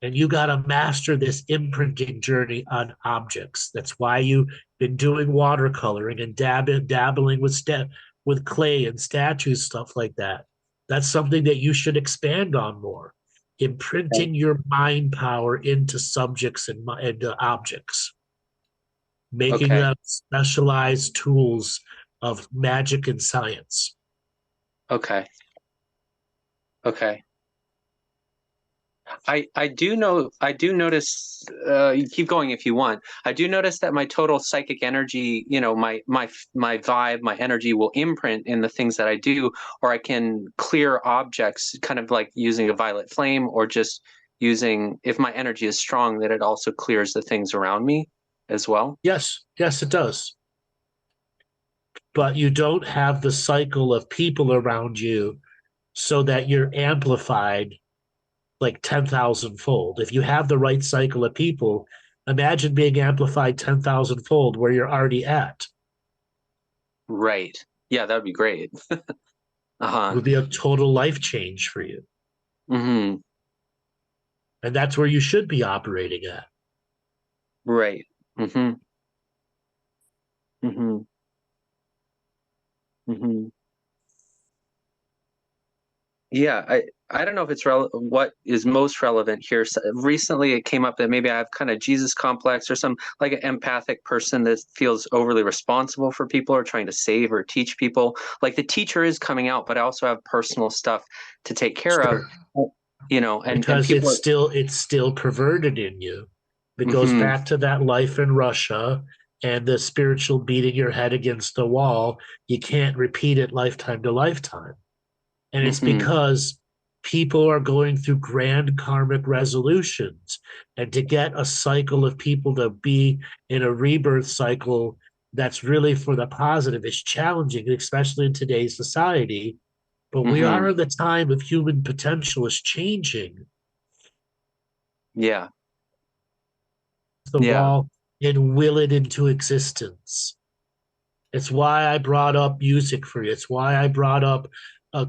And you got to master this imprinting journey on objects. That's why you've been doing watercoloring and dabbling with clay and statues, stuff like that. That's something that you should expand on more. Imprinting your mind power into subjects and objects, making them specialized tools of magic and science. Okay. I do notice, you keep going if you want. I do notice that my total psychic energy, my vibe, my energy will imprint in the things that I do, or I can clear objects kind of like using a violet flame, or just using, if my energy is strong, that it also clears the things around me as well. Yes, it does. But you don't have the cycle of people around you so that you're amplified like 10,000 fold. If you have the right cycle of people, imagine being amplified 10,000 fold where you're already at. Right. Yeah, that would be great. It would be a total life change for you. And that's where you should be operating at. Right. Yeah, I don't know if it's what is most relevant here. So recently, it came up that maybe I have kind of Jesus complex, or some like an empathic person that feels overly responsible for people, or trying to save or teach people. Like the teacher is coming out, but I also have personal stuff to take care of. And because people it's still perverted in you. It goes back to that life in Russia and the spiritual beating your head against the wall. You can't repeat it lifetime to lifetime. And it's because people are going through grand karmic resolutions. And to get a cycle of people to be in a rebirth cycle that's really for the positive is challenging, especially in today's society. But we are in the time of human potential is changing. Yeah. The wall and will it into existence. It's why I brought up music for you. It's why I brought up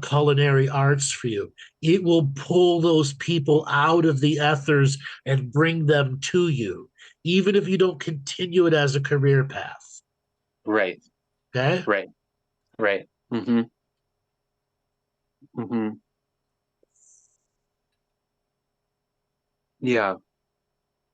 culinary arts for you. It will pull those people out of the ethers and bring them to you, even if you don't continue it as a career path. Right. Okay? Right. Right. Mm-hmm. Mm-hmm. Yeah.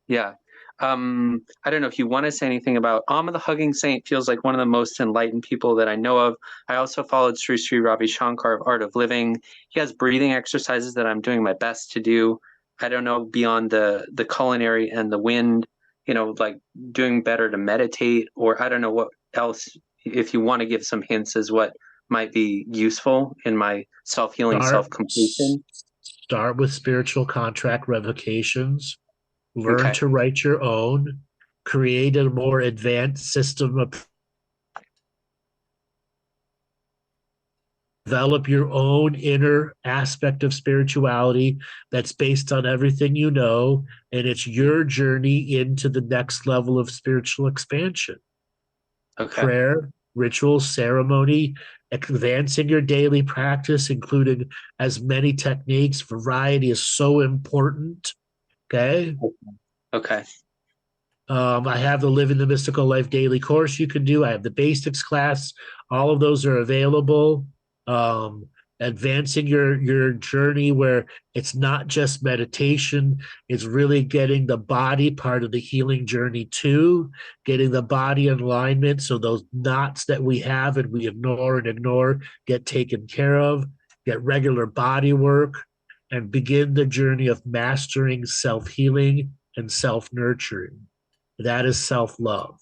Yeah. I don't know if you want to say anything about Amma the Hugging Saint feels like one of the most enlightened people that I know of. I also followed Sri Ravi Shankar of Art of Living. He has breathing exercises that I'm doing my best to do. I don't know beyond the culinary and the wind, you know, like doing better to meditate, or I don't know what else, if you want to give some hints as what might be useful in my self-healing, self-completion. Start with spiritual contract revocations. Learn Okay. to write your own. Create a more advanced system of develop your own inner aspect of spirituality that's based on everything you know, and it's your journey into the next level of spiritual expansion. Okay. Prayer, ritual, ceremony, advancing your daily practice, including as many techniques. Variety is so important. Okay. Okay. I have the Living the Mystical Life daily course you can do. I have the basics class. All of those are available. Advancing your journey where it's not just meditation, it's really getting the body part of the healing journey too, getting the body in alignment so those knots that we have and we ignore get taken care of, get regular body work, and begin the journey of mastering self-healing and self-nurturing. That is self-love.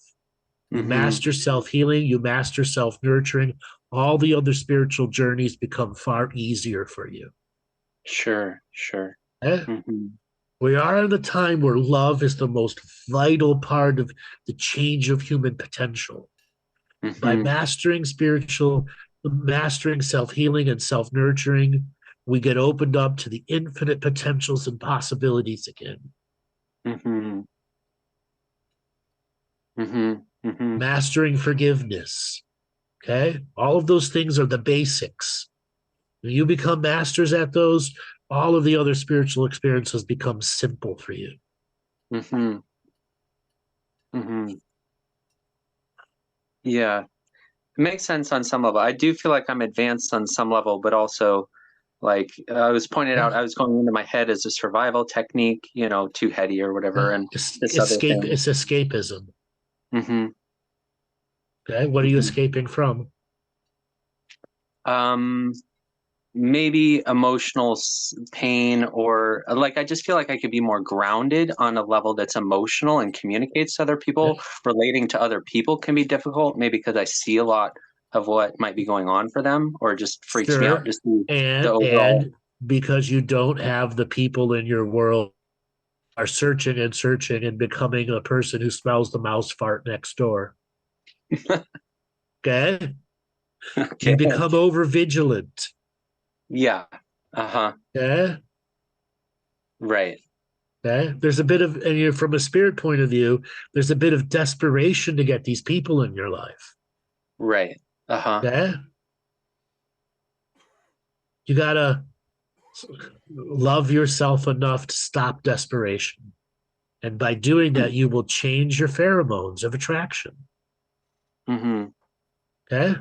You master self-healing, you master self-nurturing, all the other spiritual journeys become far easier for you. Sure. We are in a time where love is the most vital part of the change of human potential. By mastering self-healing and self-nurturing, we get opened up to the infinite potentials and possibilities again. Mastering forgiveness. Okay? All of those things are the basics. When you become masters at those, all of the other spiritual experiences become simple for you. Yeah. It makes sense on some level. I do feel like I'm advanced on some level, but also like I was pointed out, I was going into my head as a survival technique, you know, too heady or whatever. And this other thing. It's escapism. Okay, what are you escaping from? Maybe emotional pain, or like I just feel like I could be more grounded on a level that's emotional and communicates to other people. Relating to other people can be difficult, maybe because I see a lot of what might be going on for them, or just freaks me out to see the overall. And because you don't have the people in your world are searching and becoming a person who smells the mouse fart next door. Okay? You become over vigilant. Yeah. Okay? Right. Okay? There's a bit of, and you're from a spirit point of view, there's a bit of desperation to get these people in your life. Right. Okay? You gotta love yourself enough to stop desperation. And by doing that, you will change your pheromones of attraction. Okay?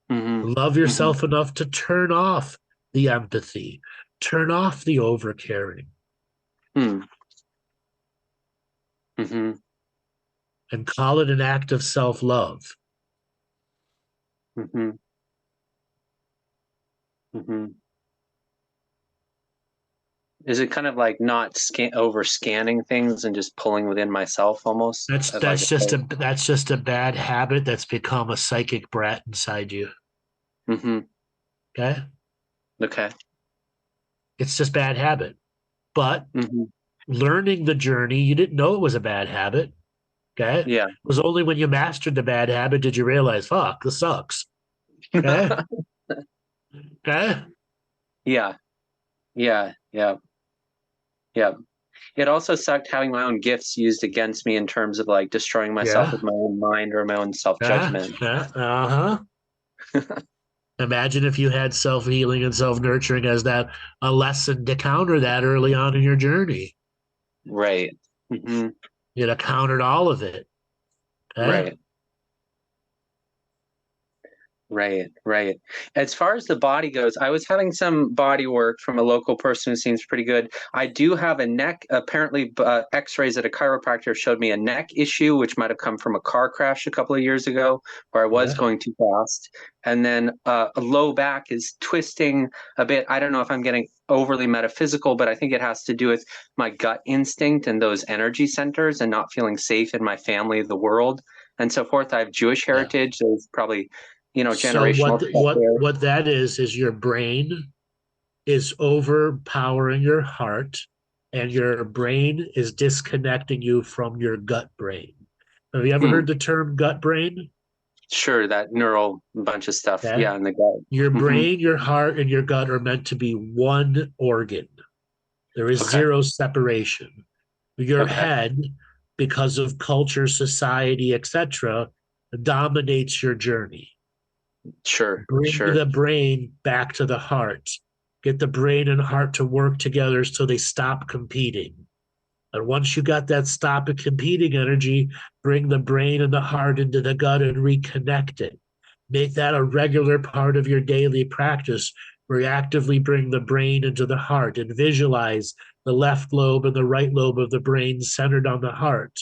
Love yourself enough to turn off the empathy, turn off the overcaring. And call it an act of self-love. Is it kind of like not over scanning things and just pulling within myself almost? That's just a bad habit that's become a psychic brat inside you. Mm-hmm. Okay. Okay. It's just bad habit. But learning the journey, you didn't know it was a bad habit. Okay. Yeah. It was only when you mastered the bad habit did you realize, fuck, this sucks. Okay. Okay. Yeah. Yeah. Yeah. Yeah. It also sucked having my own gifts used against me in terms of like destroying myself with my own mind or my own self-judgment. Imagine if you had self-healing and self-nurturing as a lesson to counter that early on in your journey. Right. Mm-hmm. You'd have countered all of it. Okay? Right. Right, right. As far as the body goes, I was having some body work from a local person who seems pretty good. I do have a neck, apparently x-rays at a chiropractor showed me a neck issue, which might have come from a car crash a couple of years ago where I was going too fast. And then a low back is twisting a bit. I don't know if I'm getting overly metaphysical, but I think it has to do with my gut instinct and those energy centers and not feeling safe in my family, the world, and so forth. I have Jewish heritage. There's probably generational. So what that is your brain is overpowering your heart, and your brain is disconnecting you from your gut brain. Have you ever heard the term gut brain? Sure, that neural bunch of stuff. Yeah, in the gut. Your brain, your heart, and your gut are meant to be one organ. There is zero separation. Your head, because of culture, society, etc., dominates your journey. Sure. Bring the brain back to the heart. Get the brain and heart to work together so they stop competing. And once you got that stop of competing energy, bring the brain and the heart into the gut and reconnect it. Make that a regular part of your daily practice where you actively bring the brain into the heart and visualize the left lobe and the right lobe of the brain centered on the heart.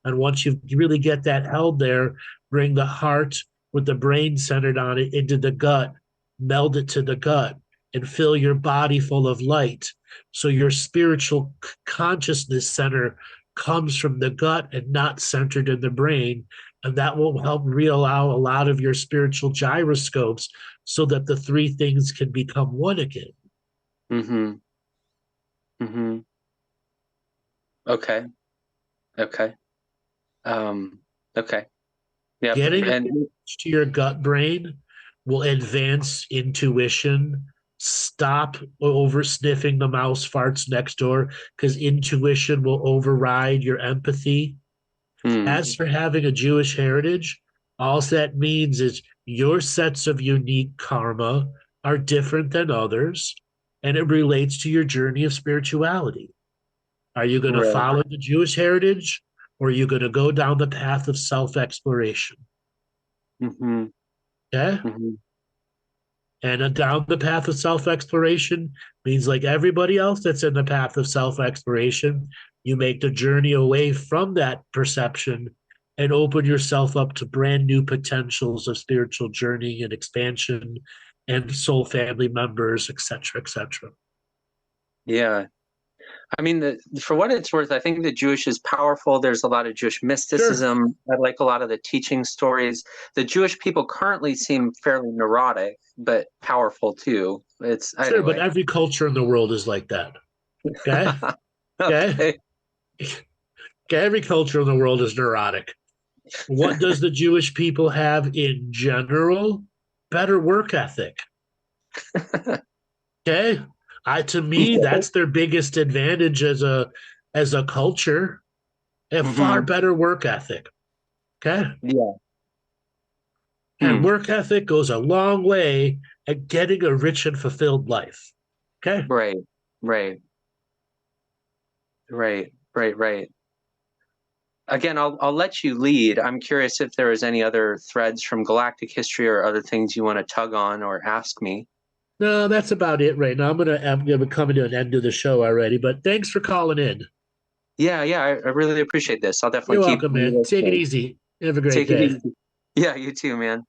And once you really get that held there, bring the heart with the brain centered on it into the gut, meld it to the gut, and fill your body full of light. So your spiritual consciousness center comes from the gut and not centered in the brain. And that will help realign a lot of your spiritual gyroscopes so that the three things can become one again. Mm-hmm. Mm-hmm. Okay. Okay. Okay. Yeah. Getting to your gut brain will advance intuition. Stop over sniffing the mouse farts next door, because intuition will override your empathy. As for having a Jewish heritage, all that means is your sets of unique karma are different than others, and it relates to your journey of spirituality. Are you going to follow the Jewish heritage, or are you going to go down the path of self-exploration? Mm-hmm. Yeah? Mm-hmm. And down the path of self-exploration means, like everybody else that's in the path of self-exploration, you make the journey away from that perception and open yourself up to brand new potentials of spiritual journey and expansion and soul family members, etc., etc. Yeah. I mean, for what it's worth, I think the Jewish is powerful. There's a lot of Jewish mysticism. I like a lot of the teaching stories. The Jewish people currently seem fairly neurotic, but powerful too. Anyway. But every culture in the world is like that. Okay? Okay? Every culture in the world is neurotic. What does the Jewish people have in general? Better work ethic. Okay? To me, that's their biggest advantage as a culture. They have far better work ethic. Okay? Yeah. And work ethic goes a long way at getting a rich and fulfilled life. Okay? Right. Again, I'll let you lead. I'm curious if there is any other threads from galactic history or other things you want to tug on or ask me. No, that's about it right now. I'm gonna come to an end of the show already, but thanks for calling in. Yeah, I really appreciate this. I'll definitely You're welcome, man. Take it easy. Have a great day. It easy. Yeah, you too, man.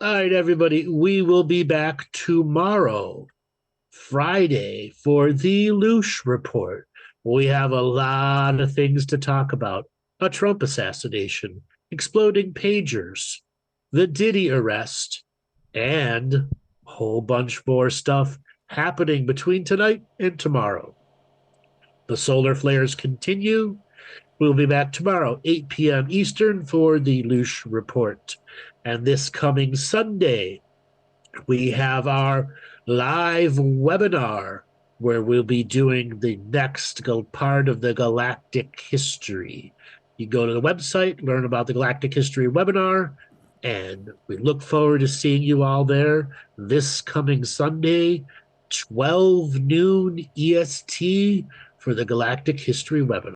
All right, everybody. We will be back tomorrow Friday for the Lucia report. We have a lot of things to talk about. A Trump assassination, exploding pagers, the Diddy arrest, and a whole bunch more stuff happening between tonight and tomorrow. The solar flares continue. We'll be back tomorrow, 8 p.m. Eastern, for the Lucia report. And this coming Sunday, we have our live webinar where we'll be doing the next part of the Galactic history. You go to the website, learn about the Galactic history webinar, and we look forward to seeing you all there this coming Sunday, 12 noon EST, for the Galactic history webinar.